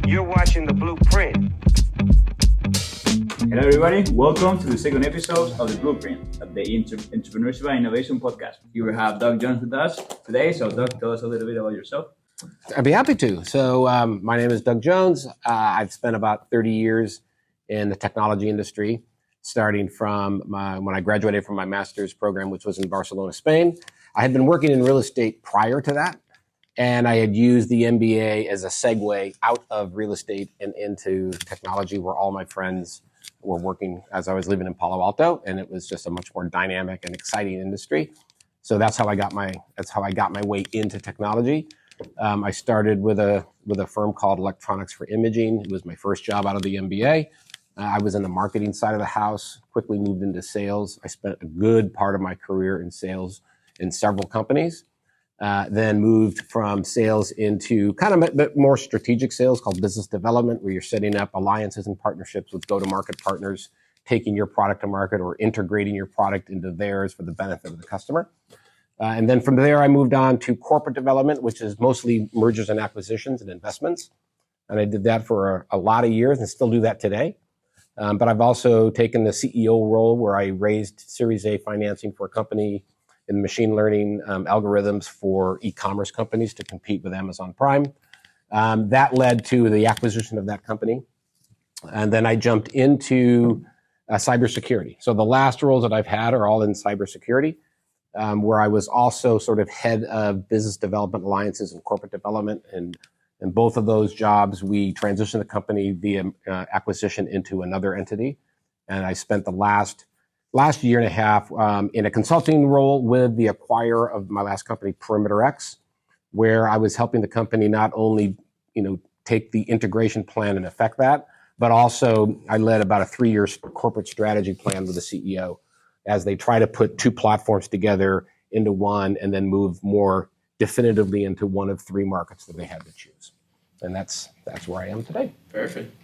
You're watching The Blueprint. Hello everybody, welcome to the second episode of The Blueprint, of the Entrepreneurship and Innovation Podcast. Here we have Doug Jones with us today. So Doug, tell us a little bit about yourself. I'd be happy to. So my name is Doug Jones. I've spent about 30 years in the technology industry, starting from when I graduated from my master's program, which was in Barcelona, Spain. I had been working in real estate prior to that, and I had used the MBA as a segue out of real estate and into technology, where all my friends were working as I was living in Palo Alto, and it was just a much more dynamic and exciting industry. So that's how I got my way into technology. I started with a firm called Electronics for Imaging. It was my first job out of the MBA. I was in the marketing side of the house, quickly moved into sales. I spent a good part of my career in sales in several companies. Then moved from sales into kind of a bit more strategic sales called business development, where you're setting up alliances and partnerships with go-to-market partners, taking your product to market or integrating your product into theirs for the benefit of the customer. And then from there, I moved on to corporate development, which is mostly mergers and acquisitions and investments. And I did that for a lot of years and still do that today. But I've also taken the CEO role, where I raised Series A financing for a company in machine learning algorithms for e-commerce companies to compete with Amazon Prime. That led to the acquisition of that company. And then I jumped into cybersecurity. So the last roles that I've had are all in cybersecurity, where I was also sort of head of business development alliances and corporate development. And in both of those jobs, we transitioned the company via acquisition into another entity. And I spent the last year and a half in a consulting role with the acquirer of my last company, Perimeter X, where I was helping the company not only take the integration plan and affect that, but also I led about a 3-year corporate strategy plan with the CEO as they try to put two platforms together into one and then move more definitively into one of 3 markets that they had to choose. And that's where I am today. Perfect.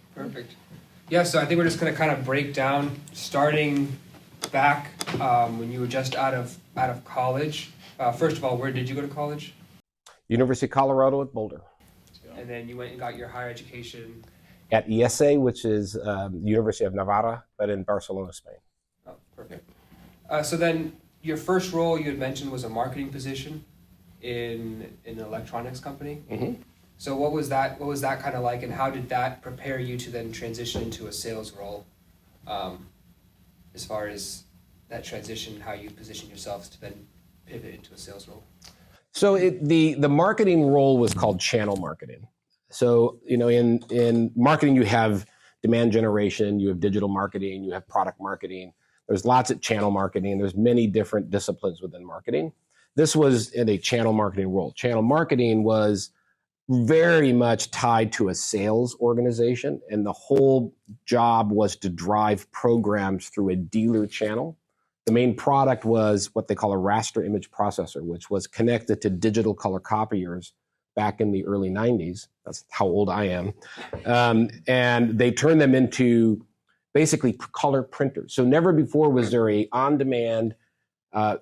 Yeah, so I think we're just going to kind of break down starting back when you were just out of college. First of all, where did you go to college? University of Colorado at Boulder. And then you went and got your higher education at ESA, which is University of Navarra, but in Barcelona, Spain. Oh, perfect. So then your first role you had mentioned was a marketing position in an electronics company. Mm-hmm. So what was that kind of like, and how did that prepare you to then transition into a sales role? As far as that transition, how you position yourselves to then pivot into a sales role? So the marketing role was called channel marketing. So, in marketing, you have demand generation, you have digital marketing, you have product marketing. There's lots of channel marketing. There's many different disciplines within marketing. This was in a channel marketing role. Channel marketing was very much tied to a sales organization, and the whole job was to drive programs through a dealer channel. The main product was what they call a raster image processor, which was connected to digital color copiers back in the early 90s. That's how old I am. And they turned them into basically color printers. So never before was there a on-demand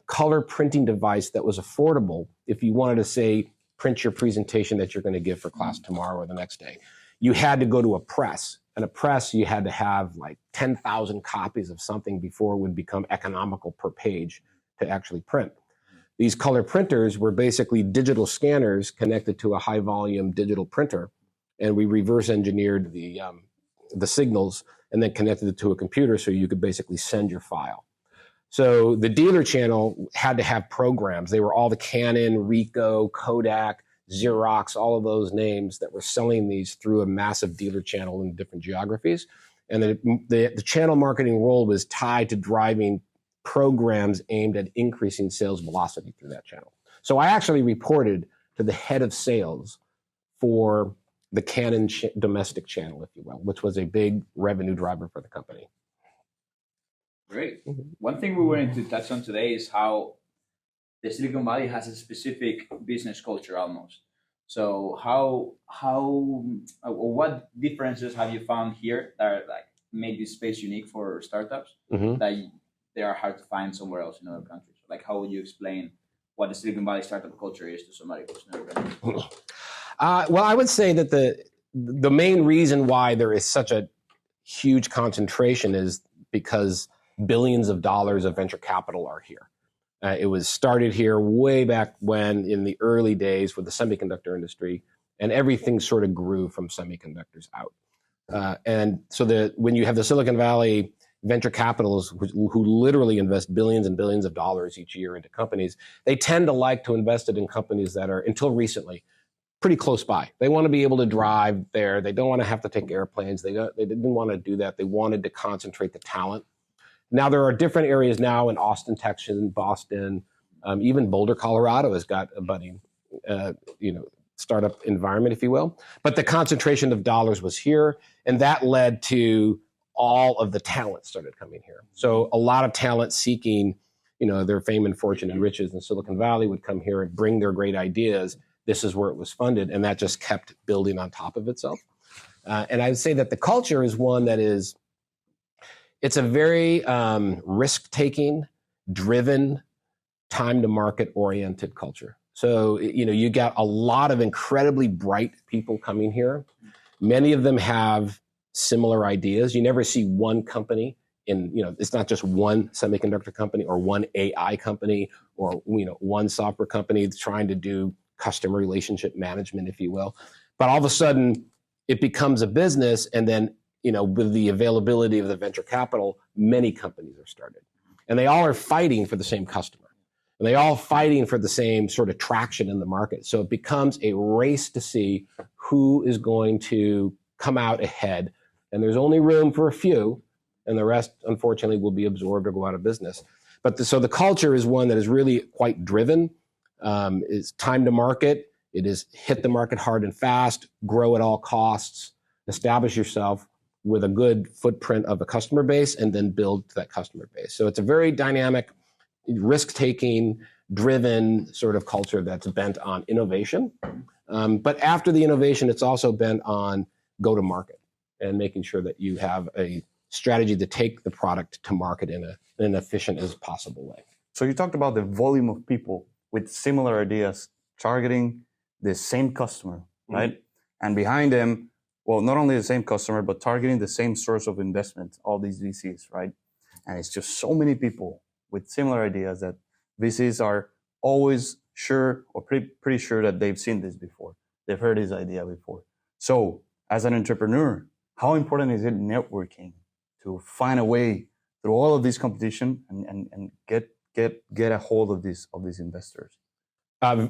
color printing device that was affordable if you wanted to, say, print your presentation that you're going to give for class tomorrow or the next day. You had to go to a press. And a press, you had to have like 10,000 copies of something before it would become economical per page to actually print. These color printers were basically digital scanners connected to a high volume digital printer. And we reverse engineered the signals and then connected it to a computer so you could basically send your file. So the dealer channel had to have programs. They were all the Canon, Ricoh, Kodak, Xerox, all of those names that were selling these through a massive dealer channel in different geographies. And the channel marketing role was tied to driving programs aimed at increasing sales velocity through that channel. So I actually reported to the head of sales for the Canon domestic channel, if you will, which was a big revenue driver for the company. Great. One thing we wanted to touch on today is how the Silicon Valley has a specific business culture almost. So what differences have you found here that are like made this space unique for startups that they are hard to find somewhere else in other countries? Like, how would you explain what the Silicon Valley startup culture is to somebody who's never been? Well, I would say that the main reason why there is such a huge concentration is because billions of dollars of venture capital are here. It was started here way back when in the early days with the semiconductor industry, and everything sort of grew from semiconductors out. And so when you have the Silicon Valley venture capitalists who literally invest billions and billions of dollars each year into companies, they tend to like to invest it in companies that are, until recently, pretty close by. They want to be able to drive there. They don't want to have to take airplanes. They didn't want to do that. They wanted to concentrate the talent. Now, there are different areas now in Austin, Texas, Boston, even Boulder, Colorado has got a budding, startup environment, if you will. But the concentration of dollars was here, and that led to all of the talent started coming here. So a lot of talent seeking, their fame and fortune and riches in Silicon Valley would come here and bring their great ideas. This is where it was funded, and that just kept building on top of itself. And I would say that the culture is one that it's a very risk-taking, driven, time-to-market oriented culture. So, you got a lot of incredibly bright people coming here. Many of them have similar ideas. You never see one company it's not just one semiconductor company or one AI company or, one software company trying to do customer relationship management, if you will. But all of a sudden, it becomes a business, and then, with the availability of the venture capital, many companies are started. And they all are fighting for the same customer. And they all fighting for the same sort of traction in the market. So it becomes a race to see who is going to come out ahead. And there's only room for a few, and the rest, unfortunately, will be absorbed or go out of business. But so the culture is one that is really quite driven. It's time to market. It is hit the market hard and fast, grow at all costs, establish yourself with a good footprint of a customer base, and then build to that customer base. So it's a very dynamic, risk-taking, driven sort of culture that's bent on innovation. But after the innovation, it's also bent on go-to-market and making sure that you have a strategy to take the product to market in an efficient as possible way. So you talked about the volume of people with similar ideas targeting the same customer, right? And behind them, well, not only the same customer, but targeting the same source of investment, all these VCs, right? And it's just so many people with similar ideas that VCs are always sure or pretty sure that they've seen this before. They've heard this idea before. So as an entrepreneur, how important is it networking to find a way through all of this competition and get a hold of these investors?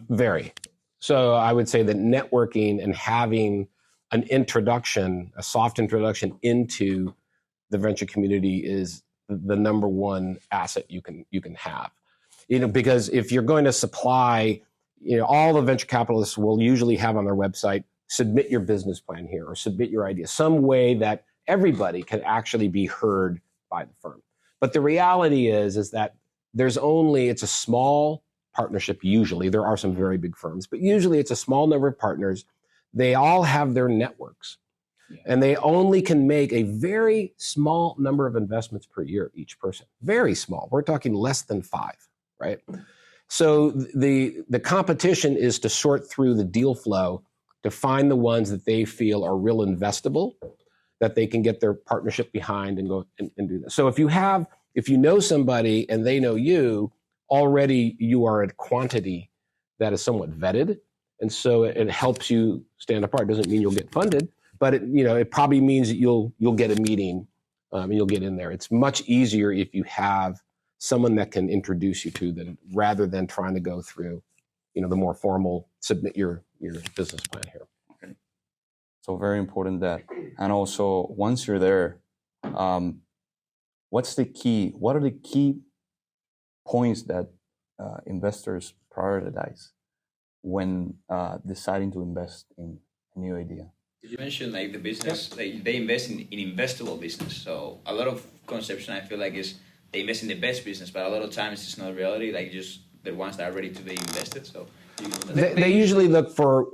Very. So I would say that networking and having an introduction, a soft introduction into the venture community is the number one asset you can have. Because if you're going to supply, all the venture capitalists will usually have on their website, submit your business plan here or submit your idea, some way that everybody can actually be heard by the firm. But the reality is that it's a small partnership usually. There are some very big firms, but usually it's a small number of partners. They all have their networks, and they only can make a very small number of investments per year, each person. Very small. We're talking less than 5, right? So the competition is to sort through the deal flow to find the ones that they feel are real investable, that they can get their partnership behind and go and do that. So if you know somebody and they know you, already you are at quantity that is somewhat vetted. And so it helps you stand apart. It doesn't mean you'll get funded, but it probably means that you'll get a meeting and you'll get in there. It's much easier if you have someone that can introduce you to them rather than trying to go through, the more formal submit your business plan here. Okay. So very important that. And also once you're there, what are the key points that investors prioritize when deciding to invest in a new idea? You mentioned the business, they invest in investable business. So a lot of conception I feel like is they invest in the best business, but a lot of times it's not reality, just the ones that are ready to be invested. So they usually look for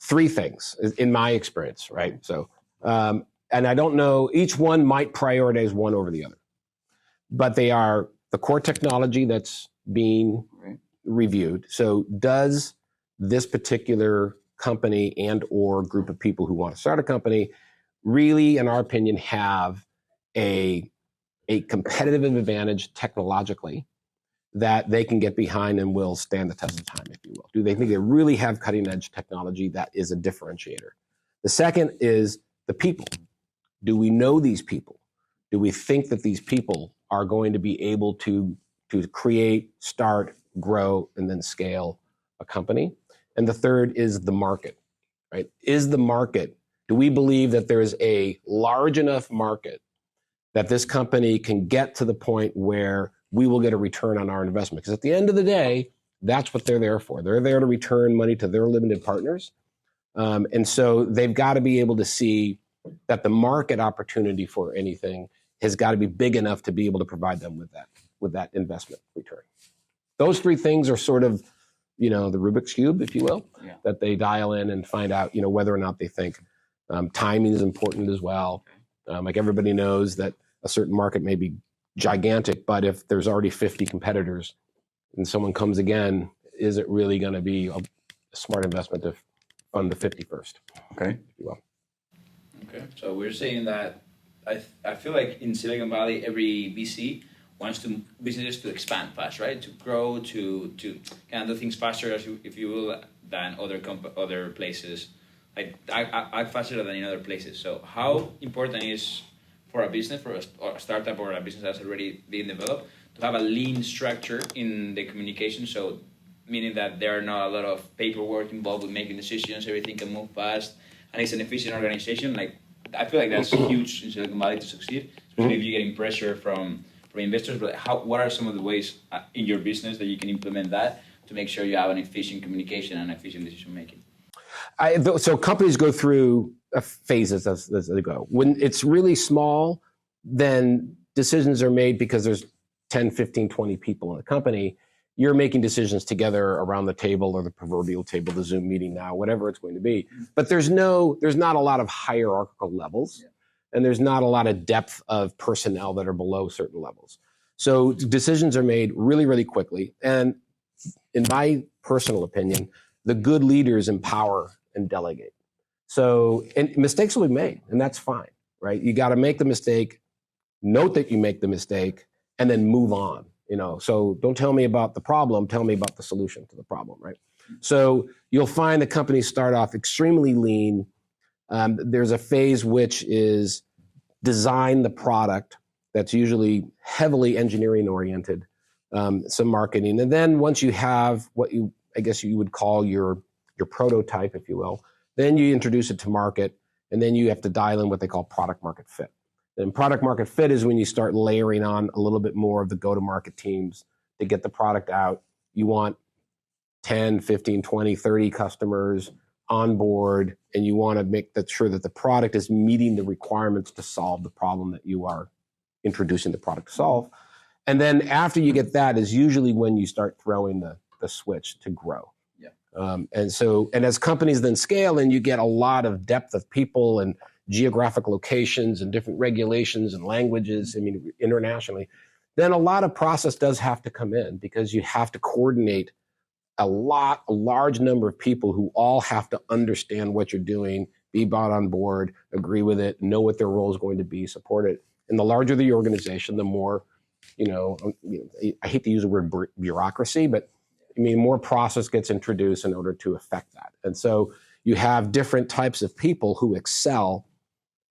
3 things in my experience, right? So, and I don't know, each one might prioritize one over the other, but they are the core technology that's being reviewed. So does this particular company and or group of people who want to start a company really, in our opinion, have a competitive advantage technologically that they can get behind and will stand the test of time, if you will. Do they think they really have cutting edge technology that is a differentiator? The second is the people. Do we know these people? Do we think that these people are going to be able to create, start, grow, and then scale a company? And the third is the market, right? Is the market, do we believe that there's a large enough market that this company can get to the point where we will get a return on our investment? Because at the end of the day, that's what they're there for. They're there to return money to their limited partners. And so they've got to be able to see that the market opportunity for anything has got to be big enough to be able to provide them with that investment return. Those three things are sort of, the Rubik's Cube, if you will, that they dial in and find out, whether or not they think timing is important as well. Like everybody knows that a certain market may be gigantic, but if there's already 50 competitors and someone comes again, is it really going to be a smart investment to fund the 50 first? Okay. If you will. Okay. So we're saying that I feel like in Silicon Valley, every VC wants businesses to expand fast, right? To grow, to kind of do things faster, if you will, than other places. Like I faster than in other places. So how important is for a business, for a startup or a business that's already being developed, to have a lean structure in the communication? So meaning that there are not a lot of paperwork involved with making decisions, everything can move fast, and it's an efficient organization. Like I feel like that's huge in Silicon Valley to succeed, especially if you're getting pressure from investors. But what are some of the ways in your business that you can implement that to make sure you have an efficient communication and efficient decision making? So companies go through phases as they go. When it's really small, then decisions are made because there's 10, 15, 20 people in the company. You're making decisions together around the table or the proverbial table, the Zoom meeting now, whatever it's going to be. But there's not a lot of hierarchical levels, and there's not a lot of depth of personnel that are below certain levels. So decisions are made really, really quickly. And in my personal opinion, the good leaders empower and delegate. So, and mistakes will be made, and that's fine, right? You got to make the mistake, note that you make the mistake, and then move on. So don't tell me about the problem, tell me about the solution to the problem, right? So you'll find the companies start off extremely lean. There's a phase which is design the product that's usually heavily engineering oriented, some marketing. And then once you have what I guess you would call your prototype, if you will, then you introduce it to market, and then you have to dial in what they call product market fit. And product market fit is when you start layering on a little bit more of the go-to-market teams to get the product out. You want 10, 15, 20, 30 customers on board, and you want to make sure that the product is meeting the requirements to solve the problem that you are introducing the product to solve. And then after you get that is usually when you start throwing the switch to grow. And as companies then scale and you get a lot of depth of people and geographic locations and different regulations and languages, internationally, then a lot of process does have to come in because you have to coordinate a large number of people who all have to understand what you're doing, be brought on board, agree with it, know what their role is going to be, support it. And the larger the organization, the more, I hate to use the word bureaucracy, but more process gets introduced in order to affect that. And so you have different types of people who excel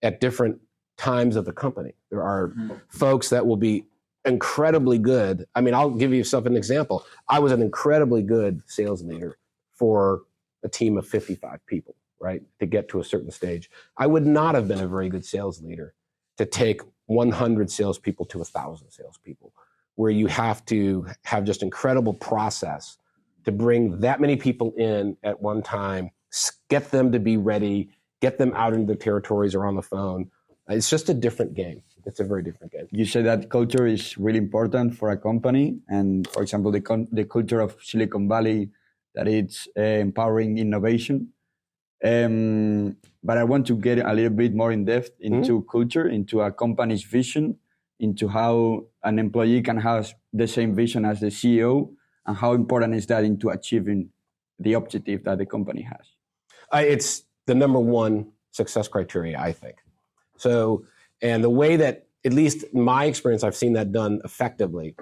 at different times of the company. There are folks that will be incredibly good. I'll give you an example. I was an incredibly good sales leader for a team of 55 people, right? To get to a certain stage. I would not have been a very good sales leader to take 100 salespeople to 1,000 salespeople, where you have to have just incredible process to bring that many people in at one time, get them to be ready, get them out into the territories or on the phone. It's just a different game. It's a very different game. You say that culture is really important for a company. And for example, the culture of Silicon Valley, that it's empowering innovation. But I want to get a little bit more in depth into culture, into a company's vision, into how an employee can have the same vision as the CEO, and how important is that into achieving the objective that the company has. It's the number one success criteria, I think. So, and the way that, at least in my experience, I've seen that done effectively,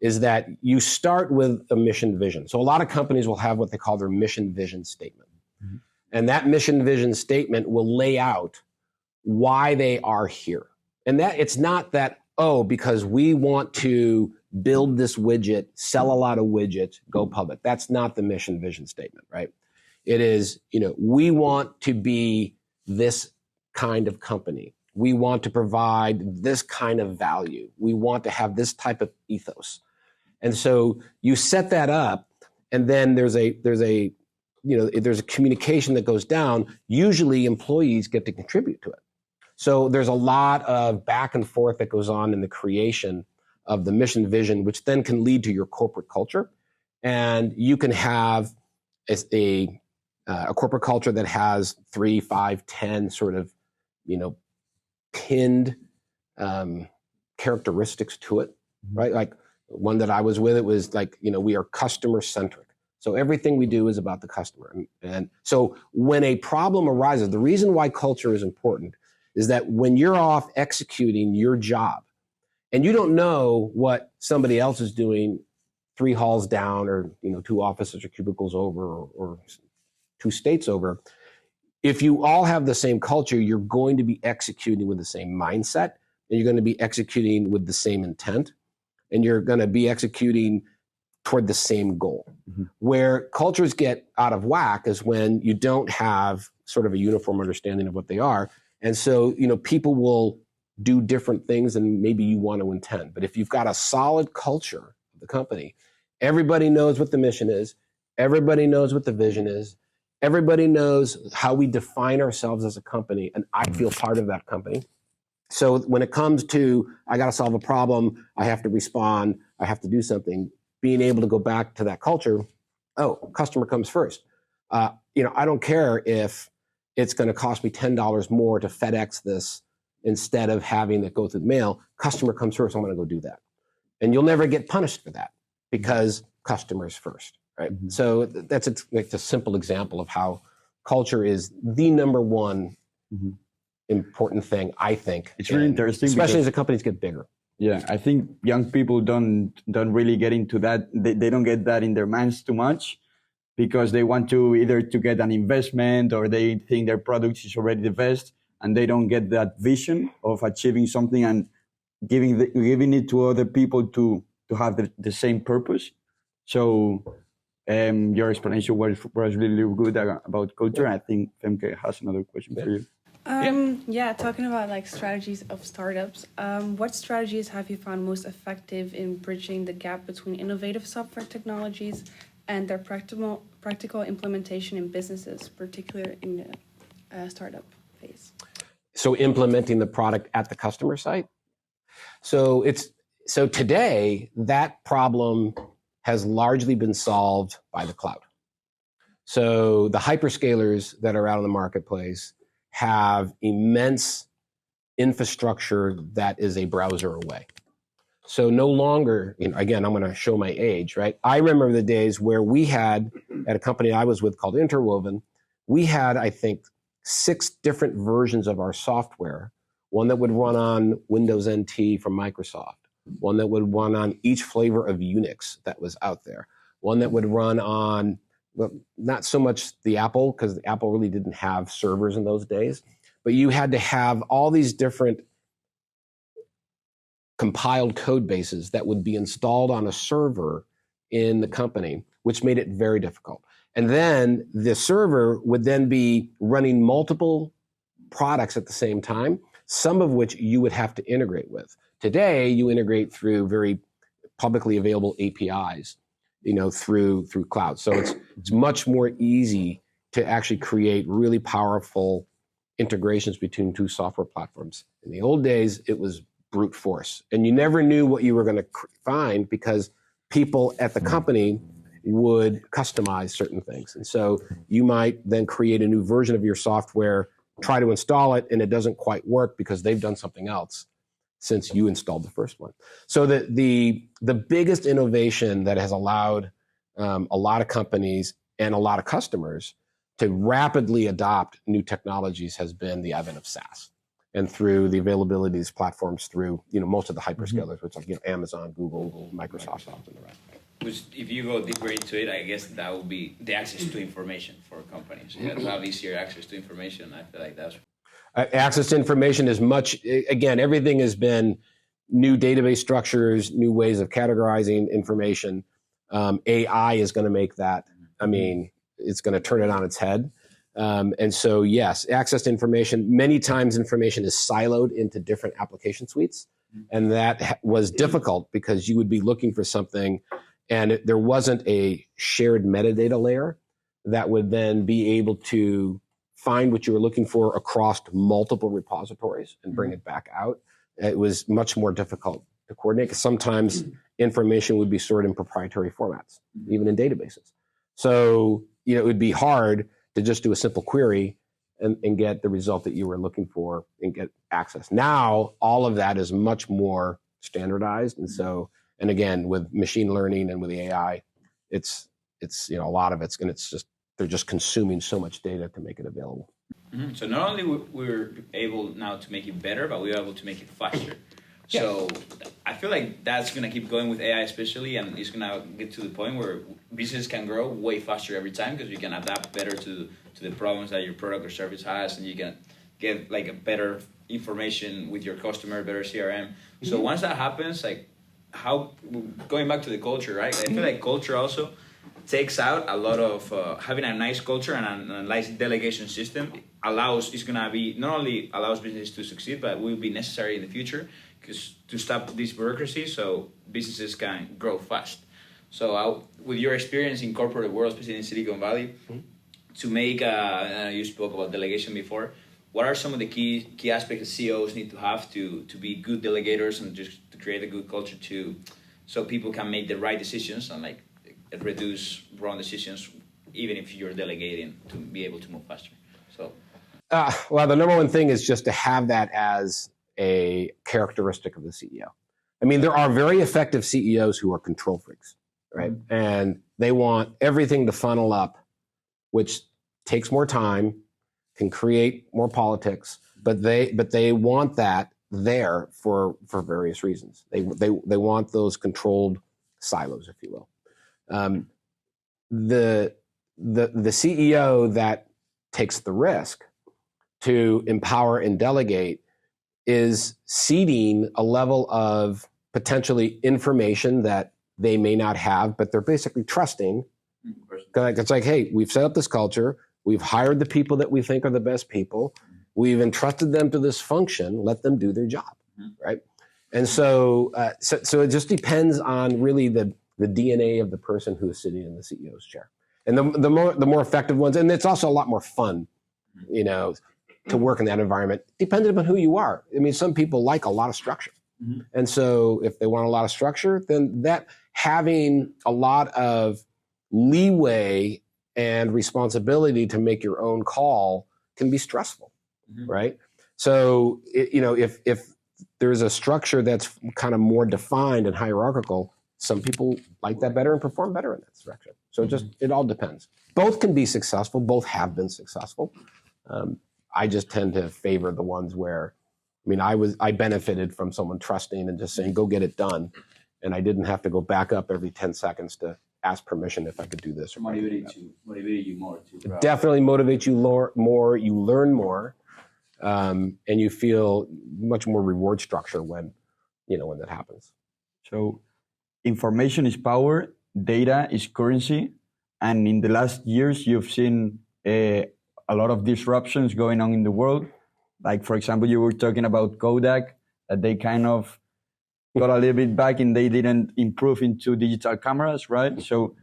is that you start with a mission vision. So a lot of companies will have what they call their mission vision statement. Mm-hmm. And that mission vision statement will lay out why they are here. And that it's not that, oh, because we want to build this widget, sell a lot of widgets, go public. That's not the mission vision statement, right? It is, we want to be this kind of company. We want to provide this kind of value. We want to have this type of ethos. And so you set that up, and then there's a communication that goes down. Usually employees get to contribute to it. So there's a lot of back and forth that goes on in the creation of the mission vision, which then can lead to your corporate culture. And you can have a corporate culture that has 3, 5, 10 sort of, pinned characteristics to it, right? Like one that I was with, it was like, we are customer centric. So everything we do is about the customer. And so when a problem arises, the reason why culture is important is that when you're off executing your job and you don't know what somebody else is doing 3 halls down or, 2 offices or cubicles over or 2 states over, if you all have the same culture, you're going to be executing with the same mindset, and you're going to be executing with the same intent, and you're going to be executing toward the same goal. Mm-hmm. Where cultures get out of whack is when you don't have sort of a uniform understanding of what they are. And so, people will do different things than maybe you want to intend. But if you've got a solid culture of the company, everybody knows what the mission is, everybody knows what the vision is, everybody knows how we define ourselves as a company, and I feel part of that company. So when it comes to, I got to solve a problem, I have to respond, I have to do something, being able to go back to that culture, customer comes first. I don't care if it's going to cost me $10 more to FedEx this instead of having it go through the mail. Customer comes first, I'm going to go do that. And you'll never get punished for that because customers first. Right. Mm-hmm. So that's a simple example of how culture is the number one important thing, I think. It's really interesting, especially as the companies get bigger. Yeah, I think young people don't really get into that. They don't get that in their minds too much because they want to either to get an investment or they think their product is already the best, and they don't get that vision of achieving something and giving it to other people to have the same purpose. So. Your explanation was really good about culture. I think Femke has another question for you. Talking about like strategies of startups, what strategies have you found most effective in bridging the gap between innovative software technologies and their practical implementation in businesses, particularly in the startup phase? So implementing the product at the customer site. So today that problem has largely been solved by the cloud. So the hyperscalers that are out in the marketplace have immense infrastructure that is a browser away. So no longer, again, I'm going to show my age, right? I remember the days where we had, at a company I was with called Interwoven, we had, I think, 6 different versions of our software. One that would run on Windows NT from Microsoft. One that would run on each flavor of Unix that was out there. One that would run on, well, not so much the Apple, because Apple really didn't have servers in those days, but you had to have all these different compiled code bases that would be installed on a server in the company, which made it very difficult. And then the server would then be running multiple products at the same time, some of which you would have to integrate with. Today, you integrate through very publicly available APIs, through cloud. So it's much more easy to actually create really powerful integrations between 2 software platforms. In the old days, it was brute force, and you never knew what you were going to find because people at the company would customize certain things. And so you might then create a new version of your software, try to install it, and it doesn't quite work because they've done something else since you installed the first one. So the biggest innovation that has allowed a lot of companies and a lot of customers to rapidly adopt new technologies has been the advent of SaaS, and through the availability of these platforms through most of the hyperscalers, which are Amazon, Google, Microsoft, and the rest. Which, if you go deeper into it, I guess that would be the access to information for companies. You have to have easier access to information. I feel like that's access to information is much. Again, everything has been new database structures, new ways of categorizing information. AI is going to make that. I mean, it's going to turn it on its head. And so, yes, access to information. Many times, information is siloed into different application suites, and that was difficult because you would be looking for something, and there wasn't a shared metadata layer that would then be able to find what you were looking for across multiple repositories and bring it back out. It was much more difficult to coordinate, because sometimes information would be stored in proprietary formats, even in databases. So, it would be hard to just do a simple query and get the result that you were looking for and get access. Now, all of that is much more standardized. And so, and again, with machine learning and with the AI, it's a lot of they're just consuming so much data to make it available. Mm-hmm. So not only we're able now to make it better, but we're able to make it faster. Yeah. So I feel like that's going to keep going with AI especially, and it's going to get to the point where business can grow way faster every time, because you can adapt better to the problems that your product or service has, and you can get like a better information with your customer, better CRM. Mm-hmm. So once that happens, like going back to the culture, right? I feel like culture also takes out a lot of having a nice culture and a nice delegation system is going to be not only allows business to succeed, but will be necessary in the future, because to stop this bureaucracy so businesses can grow fast. So with your experience in corporate world, especially in Silicon Valley, to make, you spoke about delegation before, what are some of the key aspects that CEOs need to have to be good delegators and just to create a good culture so people can make the right decisions and like reduce wrong decisions, even if you're delegating, to be able to move faster? So, well, the number one thing is just to have that as a characteristic of the CEO. I mean, there are very effective CEOs who are control freaks, right? Mm-hmm. And they want everything to funnel up, which takes more time, can create more politics, but they want that there for various reasons. They want those controlled silos, if you will. The CEO that takes the risk to empower and delegate is ceding a level of potentially information that they may not have, but they're basically trusting. It's like, hey, we've set up this culture. We've hired the people that we think are the best people. We've entrusted them to this function. Let them do their job, right? And so it just depends on really the DNA of the person who is sitting in the CEO's chair. And the more effective ones, and it's also a lot more fun, to work in that environment, depending on who you are. I mean, some people like a lot of structure. Mm-hmm. And so if they want a lot of structure, then that having a lot of leeway and responsibility to make your own call can be stressful, right? So, if there's a structure that's kind of more defined and hierarchical, some people like that better and perform better in that structure. So it all depends. Both can be successful. Both have been successful. I just tend to favor the ones where, I benefited from someone trusting and just saying, go get it done. And I didn't have to go back up every 10 seconds to ask permission if I could do this. Or motivated you more too. It definitely motivates you more. You learn more, and you feel much more reward structure when that happens. So information is power, data is currency. And in the last years, you've seen a lot of disruptions going on in the world. Like, for example, you were talking about Kodak, that they kind of got a little bit back and they didn't improve into digital cameras, right? So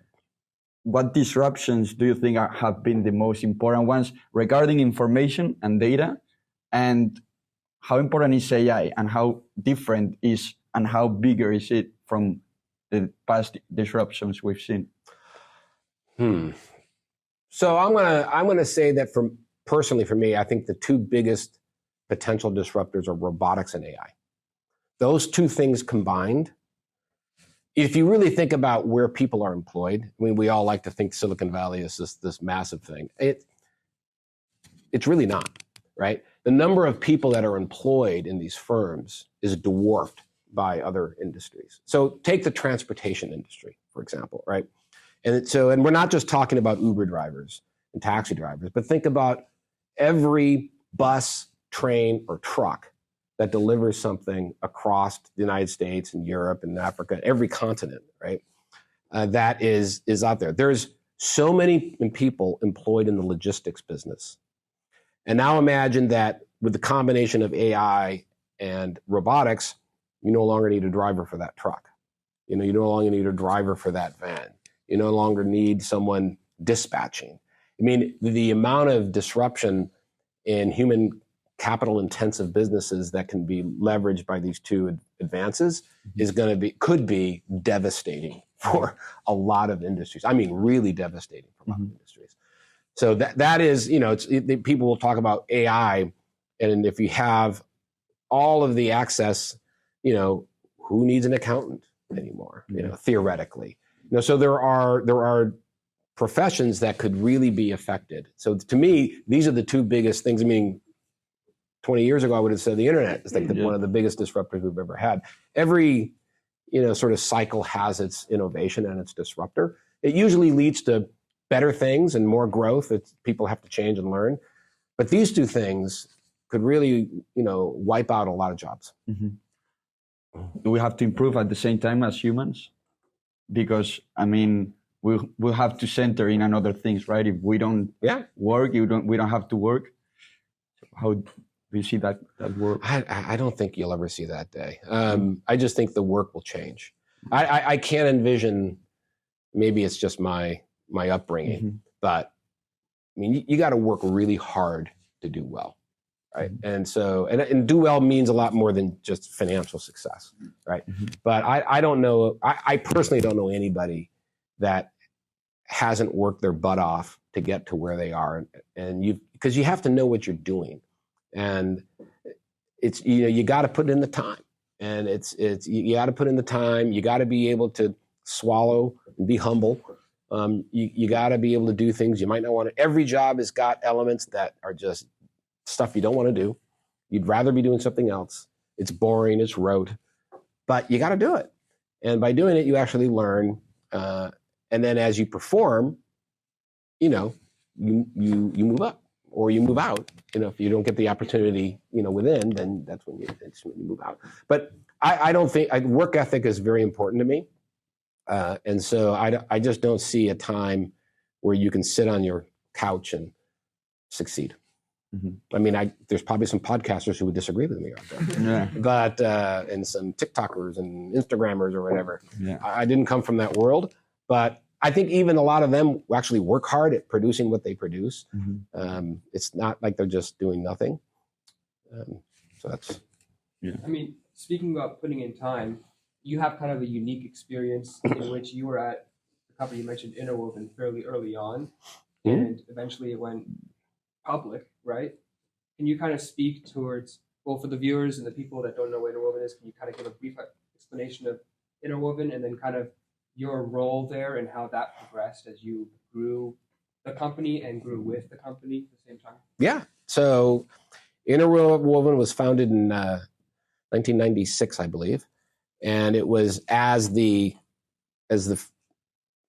what disruptions do you think have been the most important ones regarding information and data? And how important is AI, and how different is and how bigger is it from the past disruptions we've seen? So I'm gonna say that personally for me, I think the two biggest potential disruptors are robotics and AI. Those two things combined, if you really think about where people are employed, we all like to think Silicon Valley is this massive thing. it's really not, right? The number of people that are employed in these firms is dwarfed by other industries. So take the transportation industry, for example, right? And we're not just talking about Uber drivers and taxi drivers, but think about every bus, train, or truck that delivers something across the United States and Europe and Africa, every continent, right? That is out there. There's so many people employed in the logistics business. And now imagine that with the combination of AI and robotics, you no longer need a driver for that truck. You no longer need a driver for that van. You no longer need someone dispatching. I mean, the amount of disruption in human capital intensive businesses that can be leveraged by these two advances is could be devastating for a lot of industries. I mean, really devastating for a lot of industries. So that is, people will talk about AI, and if you have all of the access, who needs an accountant anymore? Theoretically, so there are professions that could really be affected. So to me, these are the two biggest things. I mean, 20 years ago, I would have said the internet is like one of the biggest disruptors we've ever had. Every, sort of cycle has its innovation and its disruptor. It usually leads to better things and more growth. People have to change and learn. But these two things could really, wipe out a lot of jobs. Do we have to improve at the same time as humans? Because, I mean, we'll have to center in on other things, right? If we don't work, we don't have to work. How do you see that work? I don't think you'll ever see that day. I just think the work will change. I can't envision, maybe it's just my upbringing, but I mean, you got to work really hard to do well, right? And so, and do well means a lot more than just financial success, right? But I don't know, I personally don't know anybody that hasn't worked their butt off to get to where they are. And because you have to know what you're doing. And it's, you got to put in the time, and you got to put in the time. You got to be able to swallow and be humble. You got to be able to do things you might not want to. Every job has got elements that are just stuff you don't want to do. You'd rather be doing something else. It's boring, it's rote, but you got to do it. And by doing it, you actually learn. And then as you perform, you move up or you move out. If you don't get the opportunity, within, then that's when you move out. But I don't think work ethic is very important to me. And so I just don't see a time where you can sit on your couch and succeed. I mean, there's probably some podcasters who would disagree with me out there, but and some TikTokers and Instagrammers or whatever. I didn't come from that world, but I think even a lot of them actually work hard at producing what they produce. It's not like they're just doing nothing. So that's. I mean, speaking about putting in time, you have kind of a unique experience in which you were at the company you mentioned, Interwoven, fairly early on, and eventually it went public, right? Can you kind of speak towards, well, for the viewers and the people that don't know what Interwoven is, can you kind of give a brief explanation of Interwoven and then kind of your role there and how that progressed as you grew the company and grew with the company at the same time? Yeah. So Interwoven was founded in 1996, I believe. And it was as the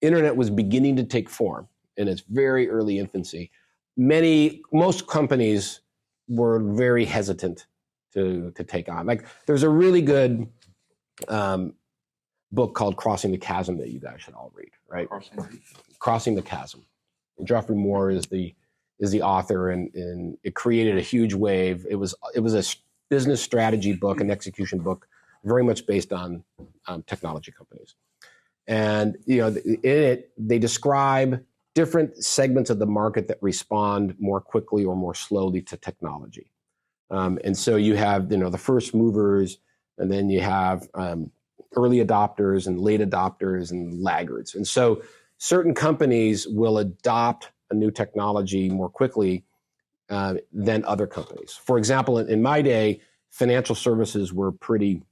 internet was beginning to take form in its very early infancy. Most companies were very hesitant to take on. Like, there's a really good book called Crossing the Chasm that you guys should all read, right? Crossing the Chasm. And Geoffrey Moore is the author, and it created a huge wave. It was a business strategy book, an execution book, very much based on technology companies. And in it, they describe different segments of the market that respond more quickly or more slowly to technology. And so you have the first movers, and then you have early adopters and late adopters and laggards. And so certain companies will adopt a new technology more quickly than other companies. For example, in my day, financial services were pretty,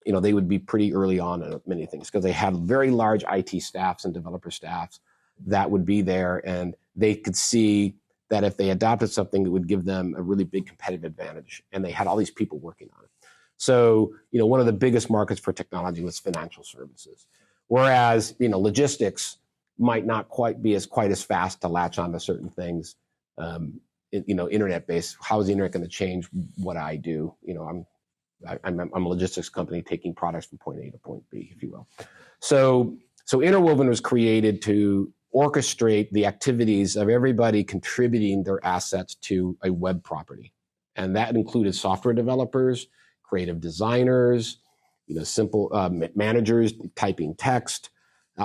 they would be pretty early on in many things because they had very large IT staffs and developer staffs that would be there, and they could see that if they adopted something, it would give them a really big competitive advantage. And they had all these people working on it. So, one of the biggest markets for technology was financial services. Whereas, logistics might not quite be quite as fast to latch onto certain things. Internet-based. How is the internet going to change what I do? I'm a logistics company taking products from point A to point B, if you will. So Interwoven was created to orchestrate the activities of everybody contributing their assets to a web property. And that included software developers, creative designers, simple managers typing text.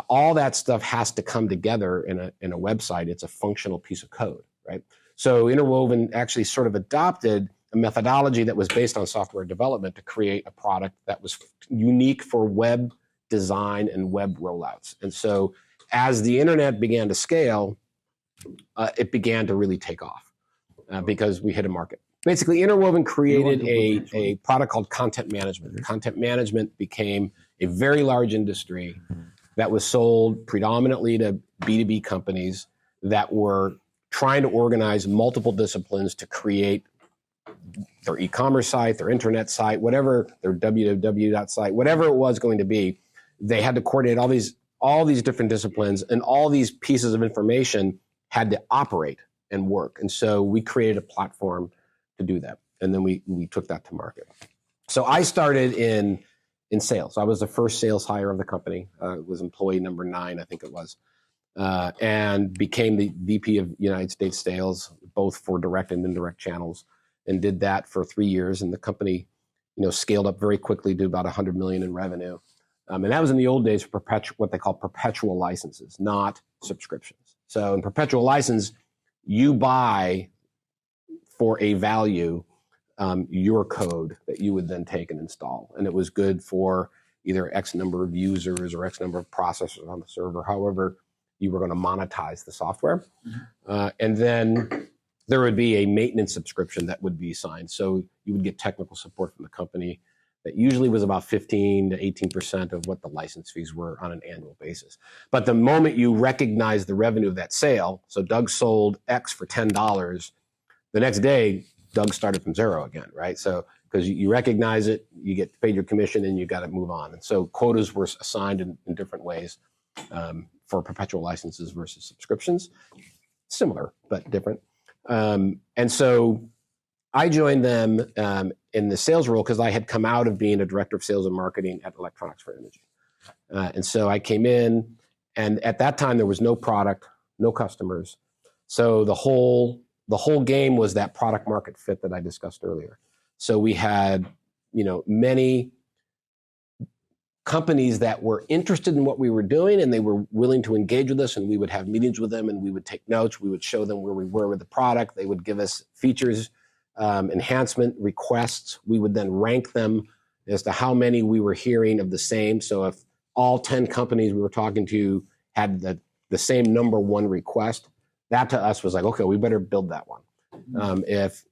All that stuff has to come together in a website. It's a functional piece of code, right? So Interwoven actually sort of adopted a methodology that was based on software development to create a product that was unique for web design and web rollouts. And so as the internet began to scale, it began to really take off because we hit a market. Basically, Interwoven created a product called content management. Content management became a very large industry that was sold predominantly to B2B companies that were trying to organize multiple disciplines to create their e-commerce site, their internet site, whatever, their www site, whatever it was going to be. They had to coordinate all these different disciplines, and all these pieces of information had to operate and work. And so we created a platform to do that. And then we took that to market. So I started in sales. I was the first sales hire of the company. Was employee number 9, I think it was, and became the VP of United States sales, both for direct and indirect channels, and did that for 3 years. And the company, scaled up very quickly to about $100 million in revenue. And that was in the old days for what they call perpetual licenses, not subscriptions. So in perpetual license, you buy for a value your code that you would then take and install. And it was good for either X number of users or X number of processors on the server, however you were going to monetize the software. And then there would be a maintenance subscription that would be signed. So you would get technical support from the company that usually was about 15 to 18% of what the license fees were on an annual basis. But the moment you recognize the revenue of that sale, so Doug sold X for $10, the next day, Doug started from zero again, right? So because you recognize it, you get paid your commission, and you got to move on. And so quotas were assigned in different ways for perpetual licenses versus subscriptions. Similar, but different. And so I joined them in the sales role because I had come out of being a director of sales and marketing at Electronics for Imaging. And so I came in, and at that time there was no product, no customers. So the whole game was that product market fit that I discussed earlier. So we had, many companies that were interested in what we were doing, and they were willing to engage with us, and we would have meetings with them, and we would take notes. We would show them where we were with the product. They would give us features, enhancement requests. We would then rank them as to how many we were hearing of the same. So if all 10 companies we were talking to had the same number one request, that to us was like, okay, we better build that one. If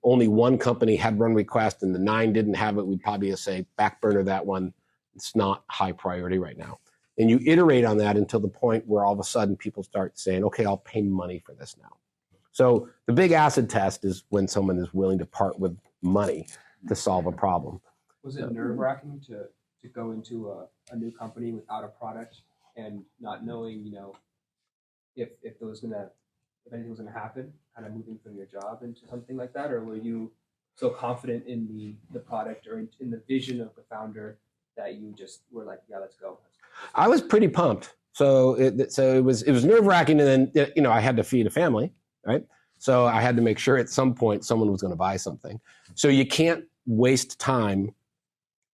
only one company had one request and the 9 didn't have it, we'd probably say back burner that one. It's not high priority right now. And you iterate on that until the point where all of a sudden people start saying, okay, I'll pay money for this now. So the big acid test is when someone is willing to part with money to solve a problem. Was it nerve-wracking to go into a new company without a product and not knowing, if anything was gonna happen, kind of moving from your job into something like that? Or were you so confident in the product or in the vision of the founder that you just were like, yeah, let's go? I was pretty pumped. So it was nerve-wracking, and then I had to feed a family, right? So I had to make sure at some point someone was going to buy something. So you can't waste time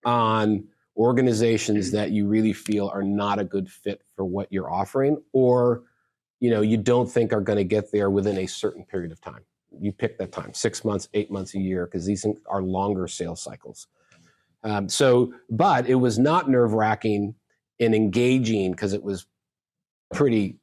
on organizations that you really feel are not a good fit for what you're offering, or you don't think are going to get there within a certain period of time. You pick that time, 6 months, 8 months, a year, because these are longer sales cycles. But it was not nerve-wracking and engaging because it was really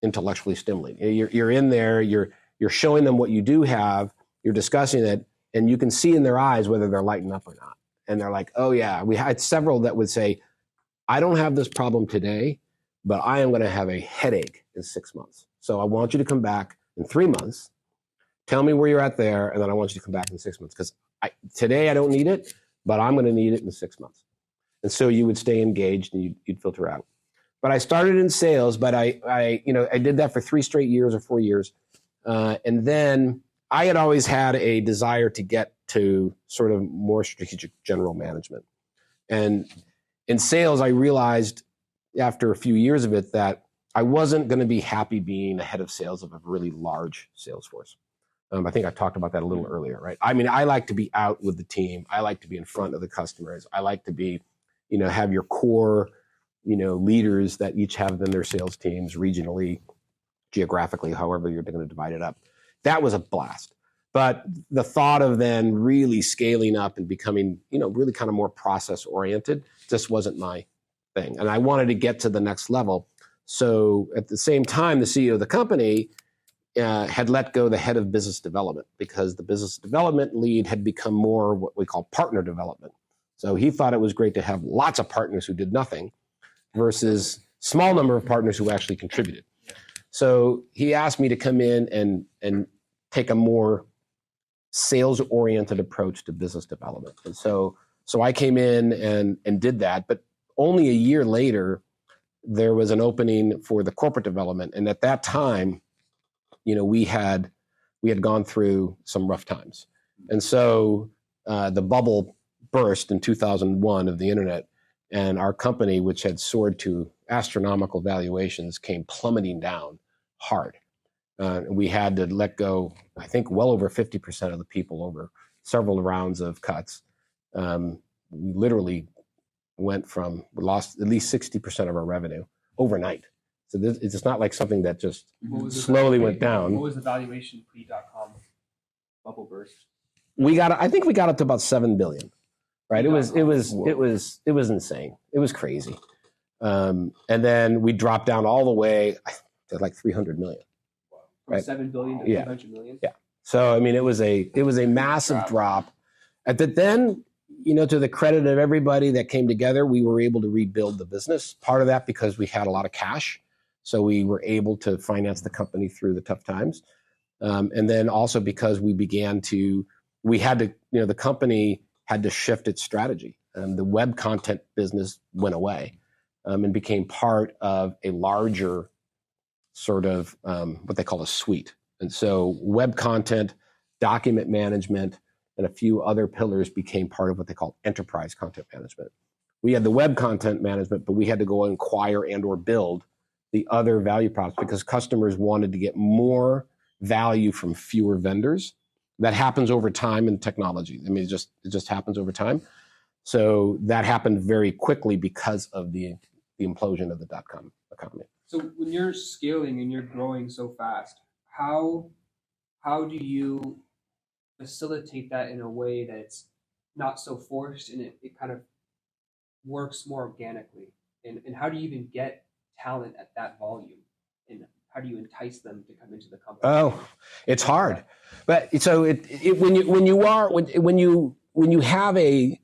intellectually stimulating. You're in there, you're showing them what you do have, you're discussing it, and you can see in their eyes whether they're lighting up or not. And they're like, oh yeah, we had several that would say, I don't have this problem today, but I am going to have a headache in 6 months. So I want you to come back in 3 months, tell me where you're at there, and then I want you to come back in 6 months. Because today I don't need it, but I'm going to need it in 6 months. And so you would stay engaged and you'd filter out. But I started in sales, but I did that for 3 straight years or 4 years. And then I had always had a desire to get to sort of more strategic general management. And in sales, I realized after a few years of it that I wasn't going to be happy being a head of sales of a really large sales force. I think I talked about that a little earlier, right? I mean, I like to be out with the team. I like to be in front of the customers. I like to be, have your core, leaders that each have then their sales teams regionally, geographically, however you're going to divide it up. That was a blast. But the thought of then really scaling up and becoming, really kind of more process oriented just wasn't my thing. And I wanted to get to the next level. So at the same time, the CEO of the company had let go the head of business development because the business development lead had become more what we call partner development. So he thought it was great to have lots of partners who did nothing versus small number of partners who actually contributed. So he asked me to come in and take a more sales-oriented approach to business development. And so I came in and did that. But only a year later, there was an opening for the corporate development. And at that time, we had gone through some rough times. And so the bubble burst in 2001 of the internet, and our company, which had soared to astronomical valuations, came plummeting down hard. We had to let go, I think, well over 50% of the people over several rounds of cuts. We literally we lost at least 60% of our revenue overnight. So it's not like something that just slowly went down. What was the valuation pre.com bubble burst? I think we got up to about 7 billion, right? It was insane. It was crazy. And then we dropped down all the way to like 300 million. From Right. 7 billion to 300 million? Yeah. So, I mean, it was a massive drop. Then, to the credit of everybody that came together, we were able to rebuild the business. Part of that because we had a lot of cash. So we were able to finance the company through the tough times. And then also because the company had to shift its strategy. The web content business went away and became part of a larger sort of what they call a suite. And so web content, document management, and a few other pillars became part of what they call enterprise content management. We had the web content management, but we had to go and acquire and or build the other value props because customers wanted to get more value from fewer vendors. That happens over time in technology. I mean, it just happens over time. So that happened very quickly because of the implosion of the .com economy. So when you're scaling and you're growing so fast, how do you facilitate that in a way that's not so forced and it kind of works more organically? And how do you even get talent at that volume? And how do you entice them to come into the company? Oh, it's hard. But so when you have a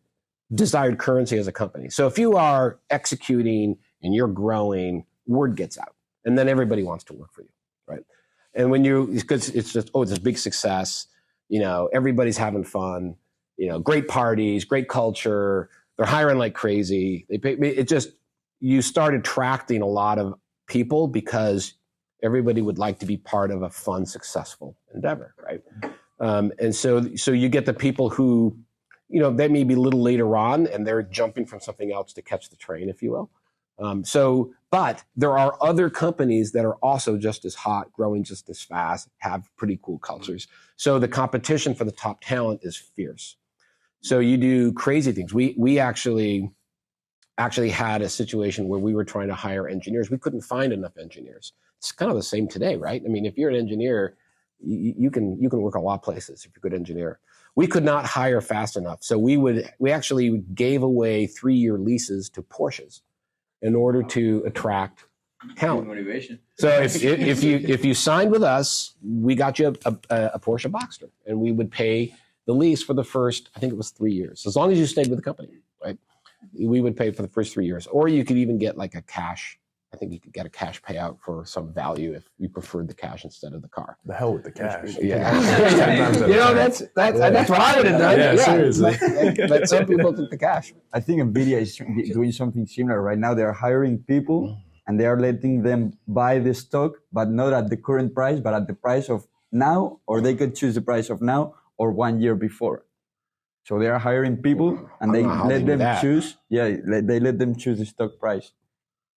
desired currency as a company. So if you are executing and you're growing, word gets out, and then everybody wants to work for you, right? And because it's just it's this big success, everybody's having fun, great parties, great culture, they're hiring like crazy. You start attracting a lot of people because everybody would like to be part of a fun, successful endeavor, right? And so you get the people who, they may be a little later on and they're jumping from something else to catch the train, if you will. But there are other companies that are also just as hot, growing just as fast, have pretty cool cultures. So the competition for the top talent is fierce. So you do crazy things. We actually had a situation where we were trying to hire engineers. We couldn't find enough engineers. It's kind of the same today, right? I mean, if you're an engineer, you can work a lot of places if you're a good engineer. We could not hire fast enough. So we actually gave away 3-year leases to Porsches in order to attract talent. Motivation. So if you signed with us, we got you a Porsche Boxster, and we would pay the lease for the first, I think it was 3 years, as long as you stayed with the company, right? We would pay for the first 3 years, or you could even get like a cash I think you could get a cash payout for some value if you preferred the cash instead of the car. The hell with the cash. Yeah. You know, that's what I would have done. Yeah, seriously. But some people took the cash. I think Nvidia is doing something similar right now. They're hiring people and they are letting them buy the stock, but not at the current price, but at the price of now, or they could choose the price of now or 1 year before. So they are hiring people and they let them choose. Yeah, they let them choose the stock price.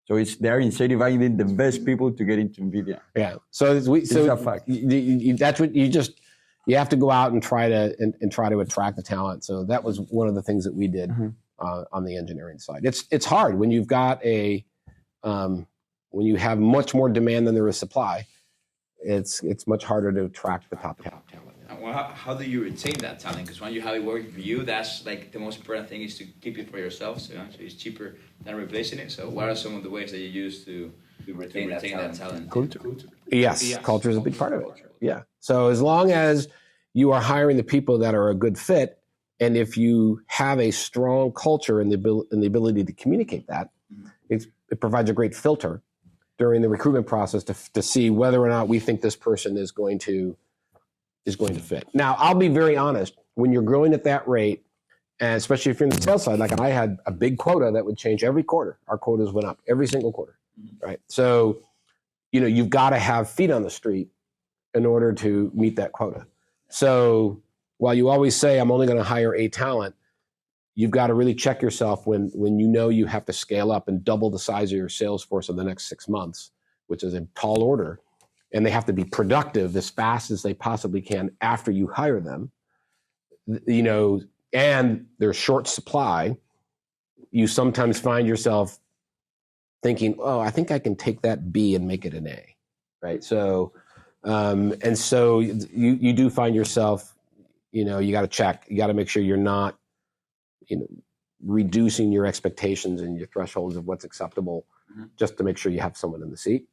So they're incentivizing the best people to get into Nvidia. Yeah. So it's a fact. That's what you have to go out and try to attract the talent. So that was one of the things that we did on the engineering side. It's hard when you've got when you have much more demand than there is supply. It's much harder to attract the top talent. Well, how do you retain that talent? Because when you have it working for you, that's like the most important thing is to keep it for yourself. So it's cheaper than replacing it. So what are some of the ways that you use to retain that talent? Culture. Yes, culture is a big part of it. Yeah. So as long as you are hiring the people that are a good fit, and if you have a strong culture and the ability to communicate that, it provides a great filter during the recruitment process to see whether or not we think this person is going to fit. Now, I'll be very honest. When you're growing at that rate, and especially if you're in the sales side, like I had a big quota that would change every quarter. Our quotas went up every single quarter, right? So, you've got to have feet on the street in order to meet that quota. So while you always say, I'm only going to hire A talent, you've got to really check yourself when you have to scale up and double the size of your sales force in the next 6 months, which is a tall order. And they have to be productive as fast as they possibly can after you hire them, and there's short supply. You sometimes find yourself thinking, oh, I think I can take that B and make it an A, right? So, and so you do find yourself, you got to check. You got to make sure you're not, reducing your expectations and your thresholds of what's acceptable just to make sure you have someone in the seat.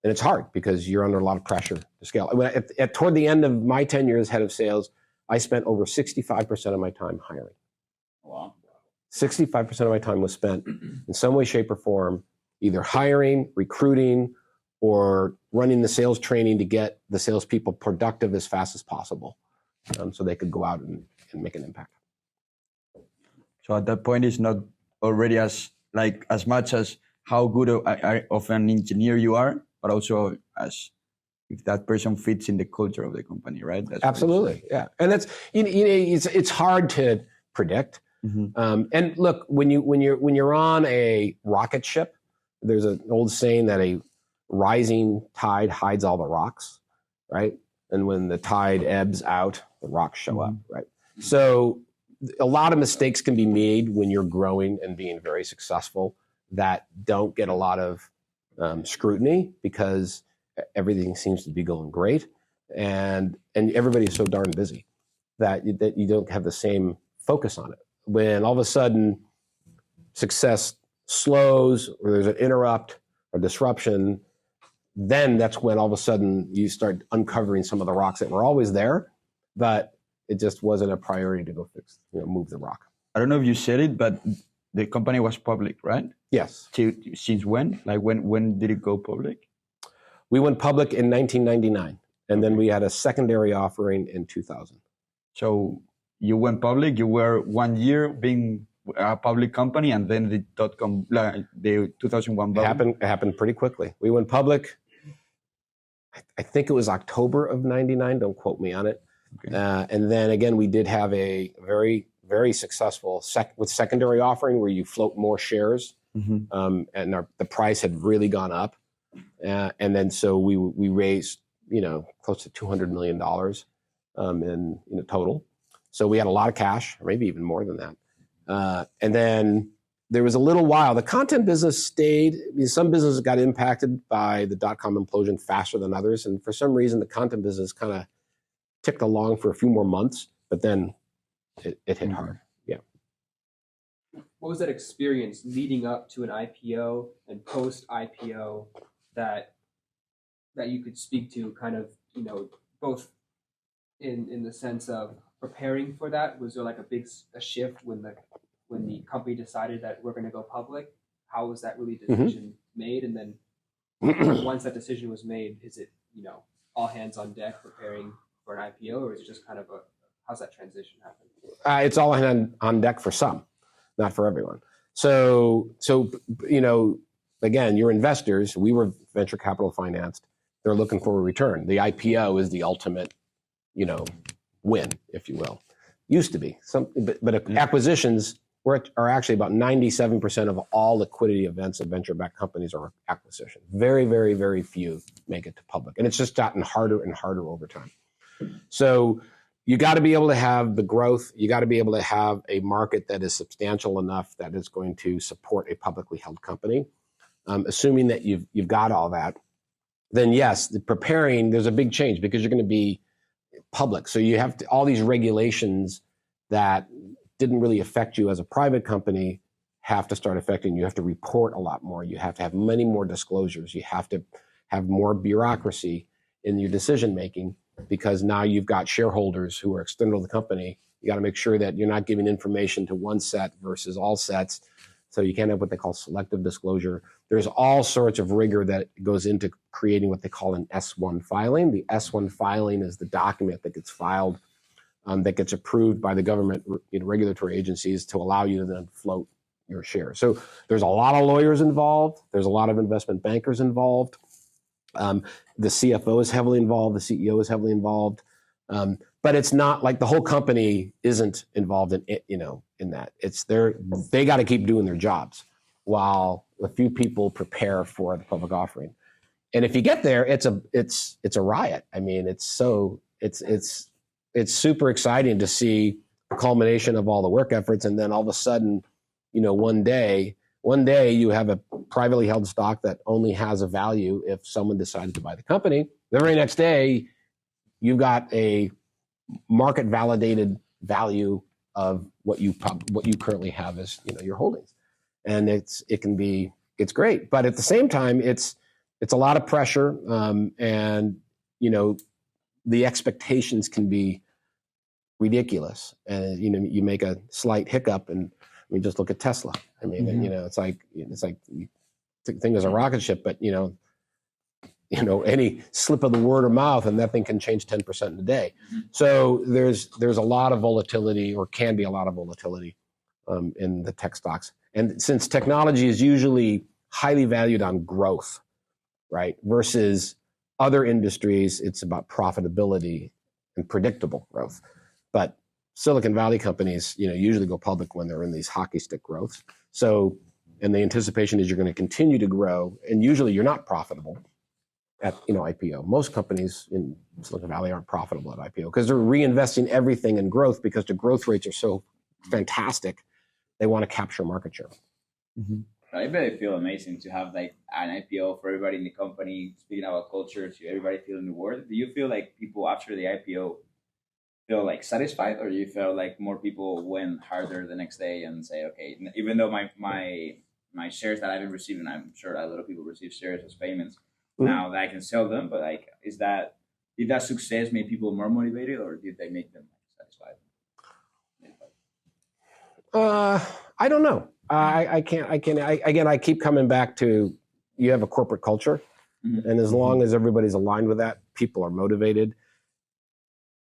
And it's hard because you're under a lot of pressure to scale. Toward the end of my tenure as head of sales, I spent over 65% of my time hiring. Wow. 65% of my time was spent in some way, shape, or form, either hiring, recruiting, or running the sales training to get the salespeople productive as fast as possible, so they could go out and make an impact. So at that point, it's not already as much as how good of an engineer you are, but also as if that person fits in the culture of the company, right? That's absolutely, yeah. And that's it's hard to predict. And look, when you're on a rocket ship, there's an old saying that a rising tide hides all the rocks, right? And when the tide ebbs out, the rocks show up, right? So a lot of mistakes can be made when you're growing and being very successful that don't get a lot of scrutiny because everything seems to be going great, and everybody's so darn busy that you don't have the same focus on it. When all of a sudden success slows or there's an interrupt or disruption, then that's when all of a sudden you start uncovering some of the rocks that were always there, but it just wasn't a priority to go fix, move the rock. I don't know if you said it, but the company was public, right? Yes. Since when? Like when did it go public? We went public in 1999, and then we had a secondary offering in 2000. So you went public. You were 1 year being a public company, and then the the 2001 bubble happened pretty quickly. We went public. I think it was October of '99. Don't quote me on it. Okay. And then again, we did have a very, very successful secondary offering where you float more shares, and the price had really gone up. And then so we raised close to $200 million in total. So we had a lot of cash, or maybe even more than that. And then there was a little while. The content business stayed. Some businesses got impacted by the dot-com implosion faster than others. And for some reason, the content business kind of ticked along for a few more months, but then it hit hard. Yeah. What was that experience leading up to an IPO and post-IPO that you could speak to, kind of, both in the sense of preparing for that? Was there like a shift when the company decided that we're going to go public? how was that really Mm-hmm. decision made? And then once that decision was made, is it, all hands on deck preparing for an IPO, or is it just kind of how's that transition happen? It's all on deck for some, not for everyone. So again, your investors, we were venture capital financed. They're looking for a return. The IPO is the ultimate, win, if you will. Used to be but acquisitions are actually about 97% of all liquidity events of venture-backed companies are acquisition. Very, very, very few make it to public, and it's just gotten harder and harder over time. So you got to be able to have the growth. You got to be able to have a market that is substantial enough that is going to support a publicly held company. Assuming that you've got all that, then yes, there's a big change because you're going to be public. So you have all these regulations that didn't really affect you as a private company have to start affecting you. You have to report a lot more. You have to have many more disclosures. You have to have more bureaucracy in your decision making because now you've got shareholders who are external to the company. You got to make sure that you're not giving information to one set versus all sets. So you can't have what they call selective disclosure. There's all sorts of rigor that goes into creating what they call an S1 filing. The S1 filing is the document that gets filed, that gets approved by the government regulatory agencies to allow you to then float your shares. So there's a lot of lawyers involved. There's a lot of investment bankers involved. The CFO is heavily involved. The CEO is heavily involved. But it's not like the whole company isn't involved in it, in that. They got to keep doing their jobs while a few people prepare for the public offering. And if you get there, it's a riot. I mean, it's super exciting to see the culmination of all the work efforts, and then all of a sudden, one day you have a privately held stock that only has a value if someone decides to buy the company. The very next day, you've got a market validated value of what you currently have as your holdings, and it's great. But at the same time, it's a lot of pressure, and the expectations can be ridiculous. And you make a slight hiccup, and just look at Tesla. I mean, it's like you think is a rocket ship, but any slip of the word or mouth, and that thing can change 10% in a day. So there's a lot of volatility, or can be a lot of volatility, in the tech stocks. And since technology is usually highly valued on growth, right, versus other industries, it's about profitability and predictable growth. But Silicon Valley companies, usually go public when they're in these hockey stick growths. So, and the anticipation is you're going to continue to grow, and usually you're not profitable at IPO. Most companies in Silicon Valley aren't profitable at IPO because they're reinvesting everything in growth because the growth rates are so fantastic. They want to capture market share. Mm-hmm. I bet it feel amazing to have like an IPO for everybody in the company, speaking about culture to everybody feeling the word. Do you feel like people after the IPO feel like satisfied, or do you feel like more people went harder the next day and say, okay, even though my shares that I've been receiving, I'm sure a lot of people receive shares as payments now that I can sell them, but like, did that success make people more motivated, or did they make them satisfied? I don't know. I keep coming back to, you have a corporate culture, and as long as everybody's aligned with that, people are motivated.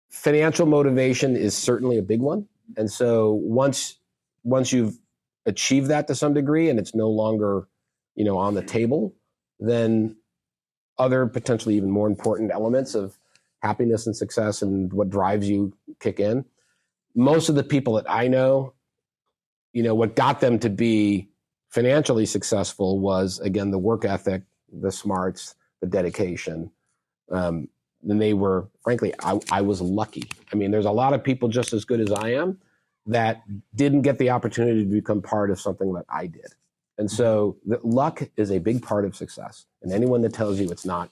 Financial motivation is certainly a big one. And so once you've achieved that to some degree and it's no longer, on the table, then other potentially even more important elements of happiness and success and what drives you kick in. Most of the people that I know, what got them to be financially successful was, again, the work ethic, the smarts, the dedication. Then they were, frankly, I was lucky. I mean, there's a lot of people just as good as I am that didn't get the opportunity to become part of something that I did. And so luck is a big part of success. And anyone that tells you it's not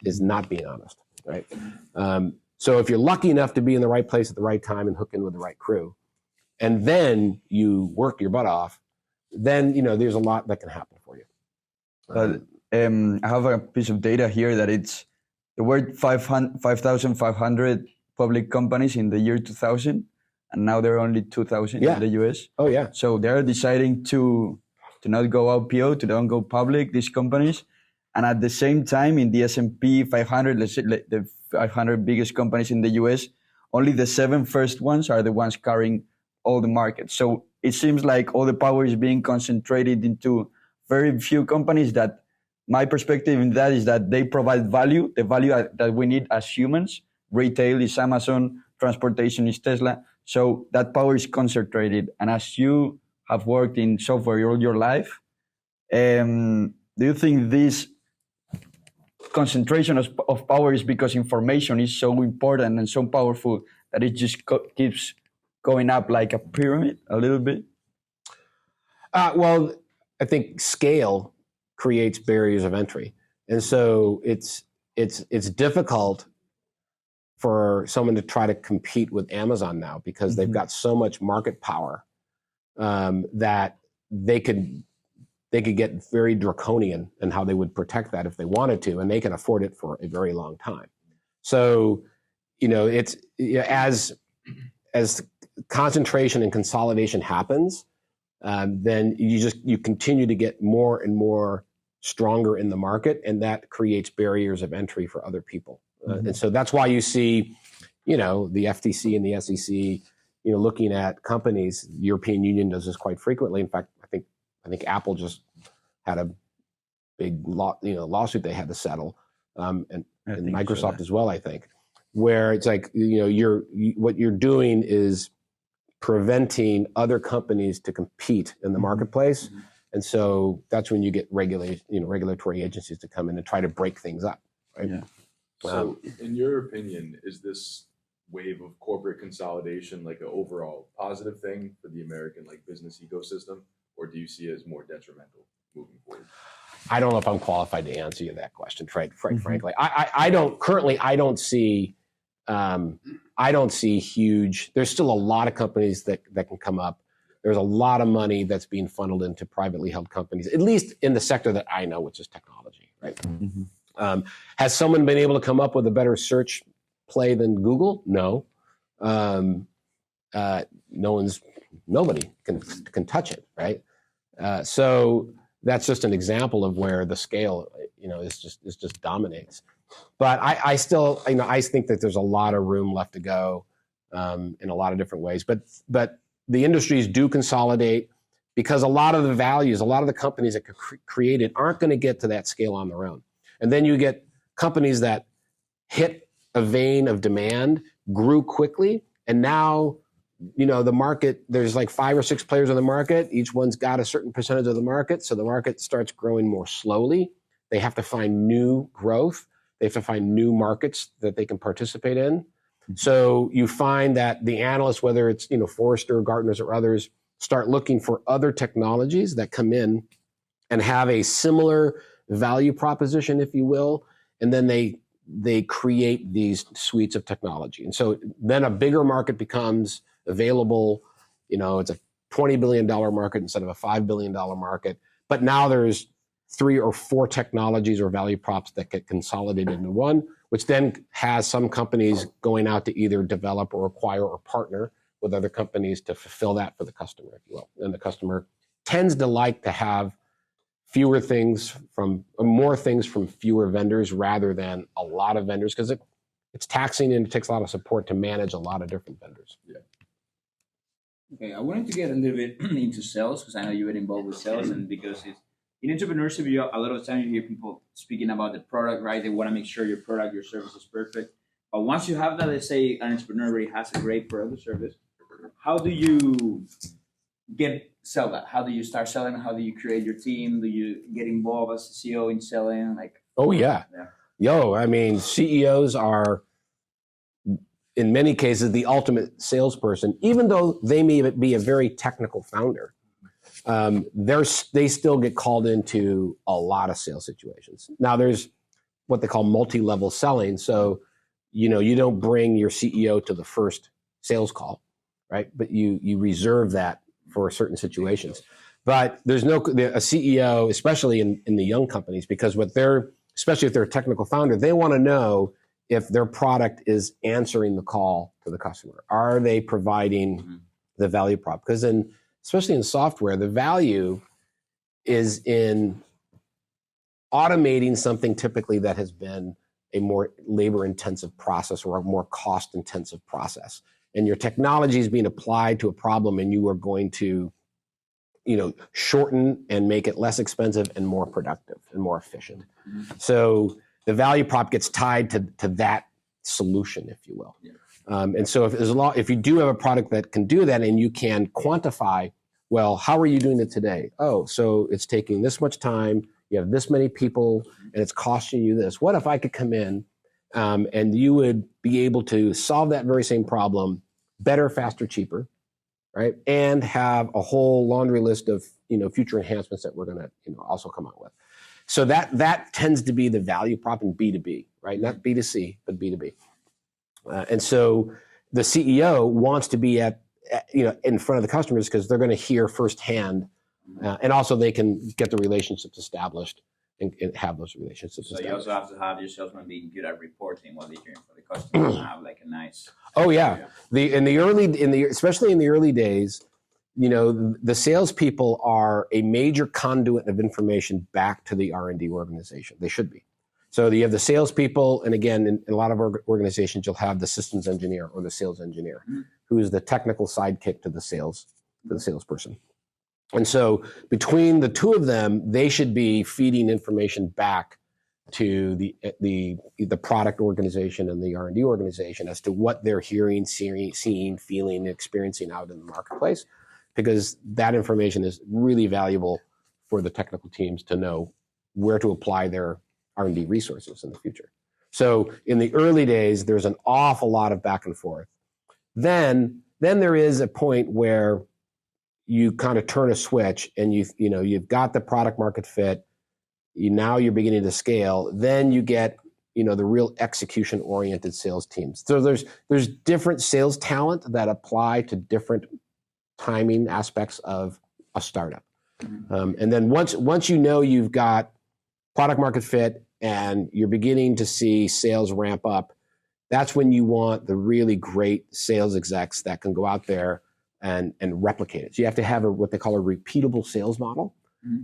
is not being honest, right? So if you're lucky enough to be in the right place at the right time and hook in with the right crew, and then you work your butt off, then, there's a lot that can happen for you. I have a piece of data here that there were 5,500 public companies in the year 2000, and now there are only 2,000 in the US. Oh, yeah. So they're deciding to to not go IPO, to not go public, these companies. And at the same time, in the S&P 500, let's say the 500 biggest companies in the US, only the 7 first ones are the ones carrying all the market. So it seems like all the power is being concentrated into very few companies. That my perspective in that is that they provide value, the value that we need as humans. Retail is Amazon, transportation is Tesla. So that power is concentrated. And as you have worked in software all your life, do you think this concentration of power is because information is so important and so powerful that it just keeps going up like a pyramid a little bit? Well, I think scale creates barriers of entry, and so it's difficult for someone to try to compete with Amazon now because they've got so much market power that they could get very draconian in how they would protect that if they wanted to, and they can afford it for a very long time. So, it's as concentration and consolidation happens, then you continue to get more and more stronger in the market, and that creates barriers of entry for other people. And so that's why you see, the FTC and the SEC, looking at companies. The European Union does this quite frequently. In fact, I think Apple just had a big lawsuit they had to settle, and Microsoft as well, I think, where it's like, what you're doing is preventing other companies to compete in the marketplace. And so that's when you get regulatory agencies to come in and try to break things up, right? Yeah. So in your opinion, is this wave of corporate consolidation like an overall positive thing for the American business ecosystem, or do you see it as more detrimental moving forward? I don't know if I'm qualified to answer you that question, frankly. I don't see huge. There's still a lot of companies that can come up. There's a lot of money that's being funneled into privately held companies, at least in the sector that I know, which is technology, right? Has someone been able to come up with a better search play than Google? No. Nobody can touch it, right? So that's just an example of where the scale, is just dominates. But I still, I think that there's a lot of room left to go in a lot of different ways. But the industries do consolidate because a lot of the values, a lot of the companies that create it aren't going to get to that scale on their own. And then you get companies that hit a vein of demand, grew quickly, and now, the market, there's like 5 or 6 players in the market. Each one's got a certain percentage of the market. So the market starts growing more slowly. They have to find new growth. They have to find new markets that they can participate in. So you find that the analysts, whether it's, Forrester, Gartner's, or others, start looking for other technologies that come in and have a similar value proposition, if you will, and then they create these suites of technology. And so then a bigger market becomes available. It's a $20 billion market instead of a $5 billion market. But now there's 3 or 4 technologies or value props that get consolidated into one, which then has some companies going out to either develop or acquire or partner with other companies to fulfill that for the customer, if you will. And the customer tends to like to have more things from fewer vendors rather than a lot of vendors, because it's taxing and it takes a lot of support to manage a lot of different vendors. Yeah. Okay, I wanted to get a little bit into sales because I know you were involved with sales, and because in entrepreneurship, a lot of times you hear people speaking about the product, right? They want to make sure your product, your service is perfect. But once you have that, let's say an entrepreneur already has a great product or service, how do you sell that? How do you start selling? How do you create your team? Do you get involved as a CEO in selling? Oh yeah. CEOs are, in many cases, the ultimate salesperson, even though they may be a very technical founder. They still get called into a lot of sales situations. Now there's what they call multi-level selling. So, you don't bring your CEO to the first sales call, right? But you reserve that for certain situations. But there's a CEO, especially in the young companies, because especially if they're a technical founder, they want to know if their product is answering the call to the customer. Are they providing the value prop? Because especially in software, the value is in automating something typically that has been a more labor-intensive process or a more cost-intensive process. And your technology is being applied to a problem, and you are going to, shorten and make it less expensive and more productive and more efficient. So the value prop gets tied to that solution, if you will. And so if you do have a product that can do that and you can quantify, well, how are you doing it today? Oh, so it's taking this much time, you have this many people, and it's costing you this. What if I could come in and you would be able to solve that very same problem better, faster, cheaper, right? And have a whole laundry list of future enhancements that we're going to also come out with. So that tends to be the value prop in B2B, right? Not B2C, but B2B. And so the CEO wants to be in front of the customers because they're going to hear firsthand, and also they can get the relationships established and have those relationships. So you also have to have your salesman being good at reporting what they're doing for the customer and have like a nice. Oh yeah, especially in the early days, the salespeople are a major conduit of information back to the R&D organization. They should be. So you have the salespeople, and again, in a lot of organizations, you'll have the systems engineer or the sales engineer, who is the technical sidekick to the salesperson. And so between the two of them, they should be feeding information back to the product organization and the R&D organization as to what they're hearing, seeing, feeling, experiencing out in the marketplace, because that information is really valuable for the technical teams to know where to apply their R&D resources in the future. So in the early days, there's an awful lot of back and forth. Then there is a point where you kind of turn a switch and you've got the product market fit. Now you're beginning to scale. Then you get the real execution oriented sales teams. So there's different sales talent that apply to different timing aspects of a startup. And then once you've got product market fit and you're beginning to see sales ramp up, that's when you want the really great sales execs that can go out there and replicate it. So you have to have what they call a repeatable sales model,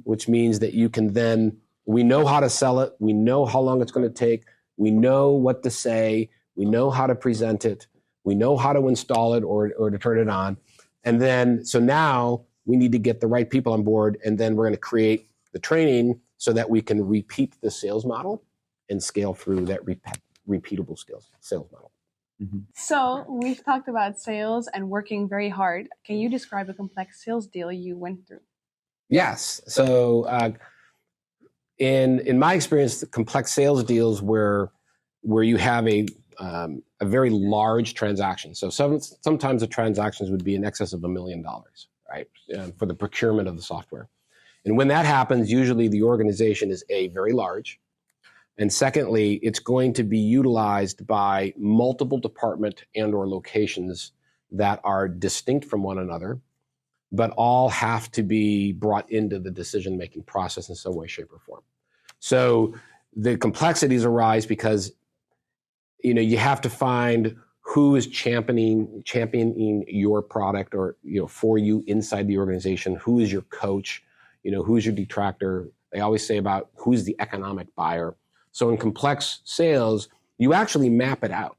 which means that you can we know how to sell it, we know how long it's going to take, we know what to say, we know how to present it, we know how to install it or to turn it on. And then, so now we need to get the right people on board, and then we're going to create the training so that we can repeat the sales model and scale through that repeatable sales model. So we've talked about sales and working very hard. Can you describe a complex sales deal you went through? Yes. So in my experience, the complex sales deals where you have a very large transaction. So sometimes the transactions would be in excess of $1 million, right, for the procurement of the software. And when that happens, usually the organization is very large. And secondly, it's going to be utilized by multiple department and or locations that are distinct from one another, but all have to be brought into the decision-making process in some way, shape, or form. So the complexities arise because you have to find who is championing your product or for you inside the organization. Who is your coach? Who's your detractor? They always say about who's the economic buyer. So in complex sales, you actually map it out.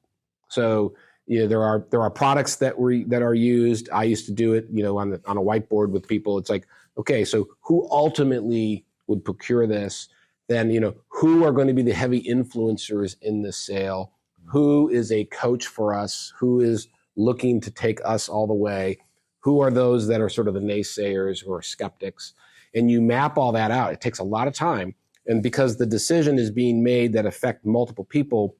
So there are products that are used. I used to do it, on a whiteboard with people. It's like, okay, so who ultimately would procure this? Then who are going to be the heavy influencers in this sale? Who is a coach for us? Who is looking to take us all the way? Who are those that are sort of the naysayers or skeptics? And you map all that out. It takes a lot of time. And because the decision is being made that affect multiple people,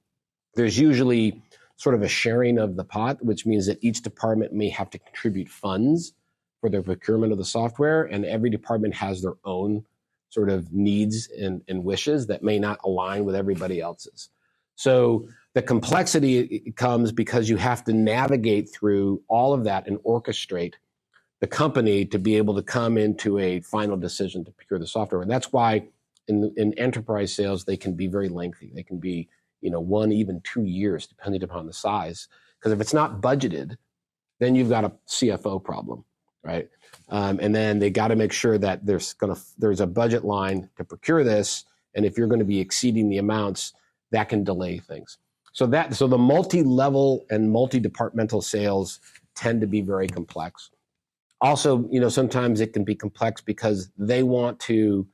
there's usually sort of a sharing of the pot, which means that each department may have to contribute funds for the procurement of the software, and every department has their own sort of needs and wishes that may not align with everybody else's. So the complexity comes because you have to navigate through all of that and orchestrate the company to be able to come into a final decision to procure the software. And that's why in enterprise sales, they can be very lengthy. They can be 1, even 2 years, depending upon the size. Because if it's not budgeted, then you've got a CFO problem. right? And then they got to make sure that there's a budget line to procure this, and if you're going to be exceeding the amounts, that can delay things. So the multi-level and multi-departmental sales tend to be very complex. Also, sometimes it can be complex because they want to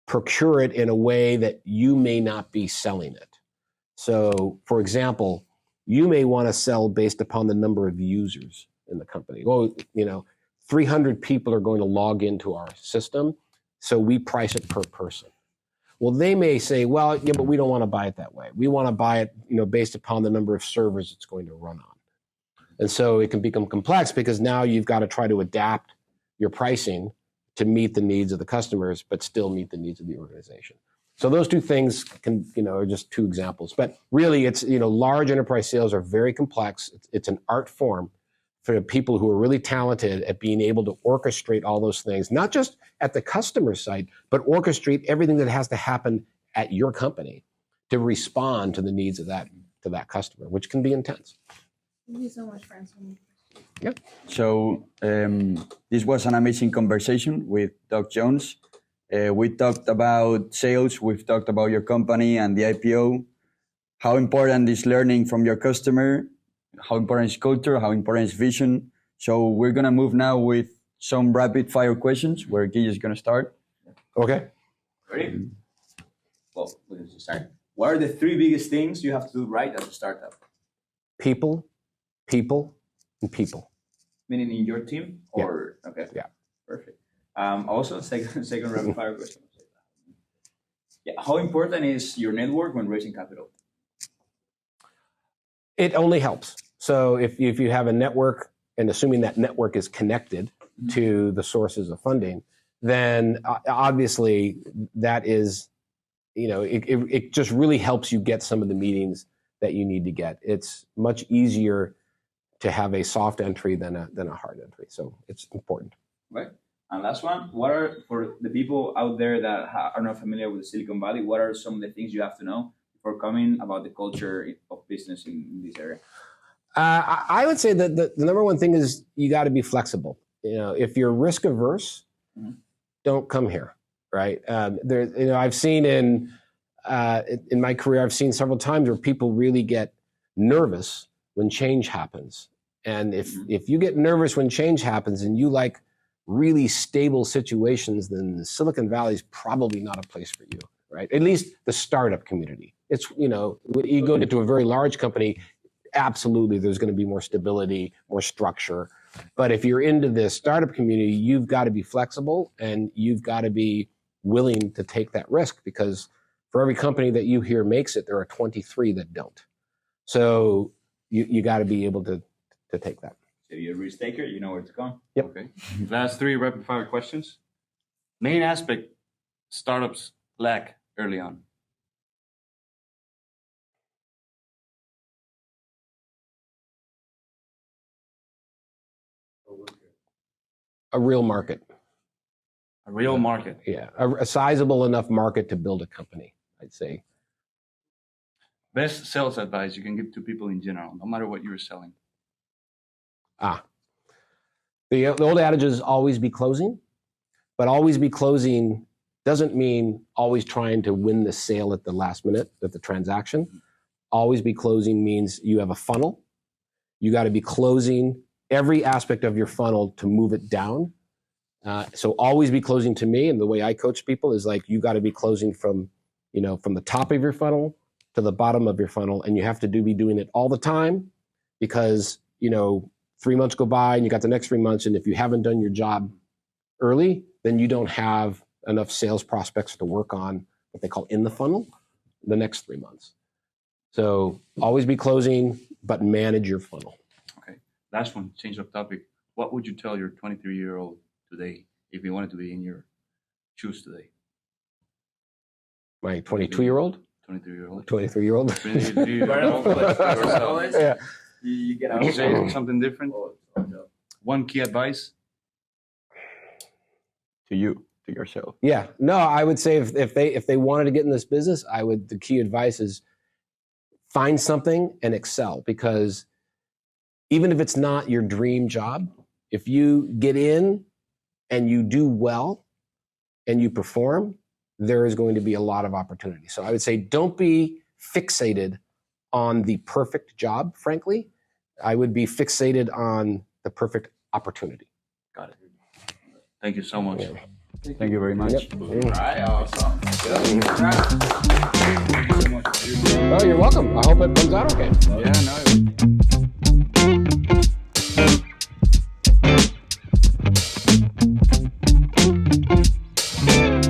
procure it in a way that you may not be selling it. So, for example, you may want to sell based upon the number of users in the company. Well, 300 people are going to log into our system, so we price it per person. Well, they may say, well, yeah, but we don't want to buy it that way. We want to buy it, based upon the number of servers it's going to run on. And so it can become complex because now you've got to try to adapt your pricing to meet the needs of the customers, but still meet the needs of the organization. So those two things are just two examples. But really, it's, large enterprise sales are very complex. It's an art form for people who are really talented at being able to orchestrate all those things, not just at the customer site, but orchestrate everything that has to happen at your company to respond to the needs of that customer, which can be intense. Thank you so much for answering. Yep. So this was an amazing conversation with Doug Jones. We talked about sales, we've talked about your company and the IPO, how important is learning from your customer, how important is culture, how important is vision. So we're going to move now with some rapid fire questions where Guy is going to start. Okay. Ready? Well, let's just start. What are the 3 biggest things you have to do right as a startup? People, and people. Meaning in your team? Or okay. Yeah. Perfect. Also, second rapid fire question. Yeah. How important is your network when raising capital? It only helps. So if you have a network, and assuming that network is connected to the sources of funding, then obviously that is, it just really helps you get some of the meetings that you need to get. It's much easier to have a soft entry than a hard entry. So it's important. Right. And last one, what are, for the people out there that are not familiar with the Silicon Valley, what are some of the things you have to know before coming about the culture of business in this area? I would say that the number one thing is you got to be flexible. If you're risk averse, don't come here, right? I've seen in my career, I've seen several times where people really get nervous when change happens. And if you get nervous when change happens and you like really stable situations, then Silicon Valley is probably not a place for you, right? At least the startup community. It's, you go into a very large company, absolutely there's going to be more stability, more structure. But if you're into the startup community, you've got to be flexible and you've got to be willing to take that risk, because for every company that you hear makes it, there are 23 that don't. So you got to be able to take that. So you're a risk taker, you know where to go. Yep. Okay. Last 3 rapid fire questions. Main aspect startups lack early on. A real market. A real market. Yeah. A sizable enough market to build a company, I'd say. Best sales advice you can give to people in general, no matter what you're selling. The old adage is always be closing, but always be closing doesn't mean always trying to win the sale at the last minute of the transaction. Always be closing means you have a funnel. You got to be closing every aspect of your funnel to move it down. So always be closing to me, and the way I coach people is like, you got to be closing from the top of your funnel to the bottom of your funnel, and you have to be doing it all the time, because 3 months go by and you got the next 3 months, and if you haven't done your job early, then you don't have enough sales prospects to work on what they call in the funnel the next 3 months. So always be closing, but manage your funnel. Okay. Last one, change of topic. What would you tell your 23-year-old today if you wanted to be in your shoes today? My 22-year-old? 23-year-old. 23-year-old? Yeah. You get out. Would you say something different? One key advice? To yourself. Yeah. No, I would say if they wanted to get in this business, the key advice is find something and excel, because even if it's not your dream job, If you get in and you do well and you perform, there is going to be a lot of opportunity. So I would say don't be fixated on the perfect job, frankly. I would be fixated on the perfect opportunity. Got it. Thank you so much. Yeah. Thank you very much. Yep. Right, awesome. Oh, you're welcome. I hope it comes out okay. Yeah, no.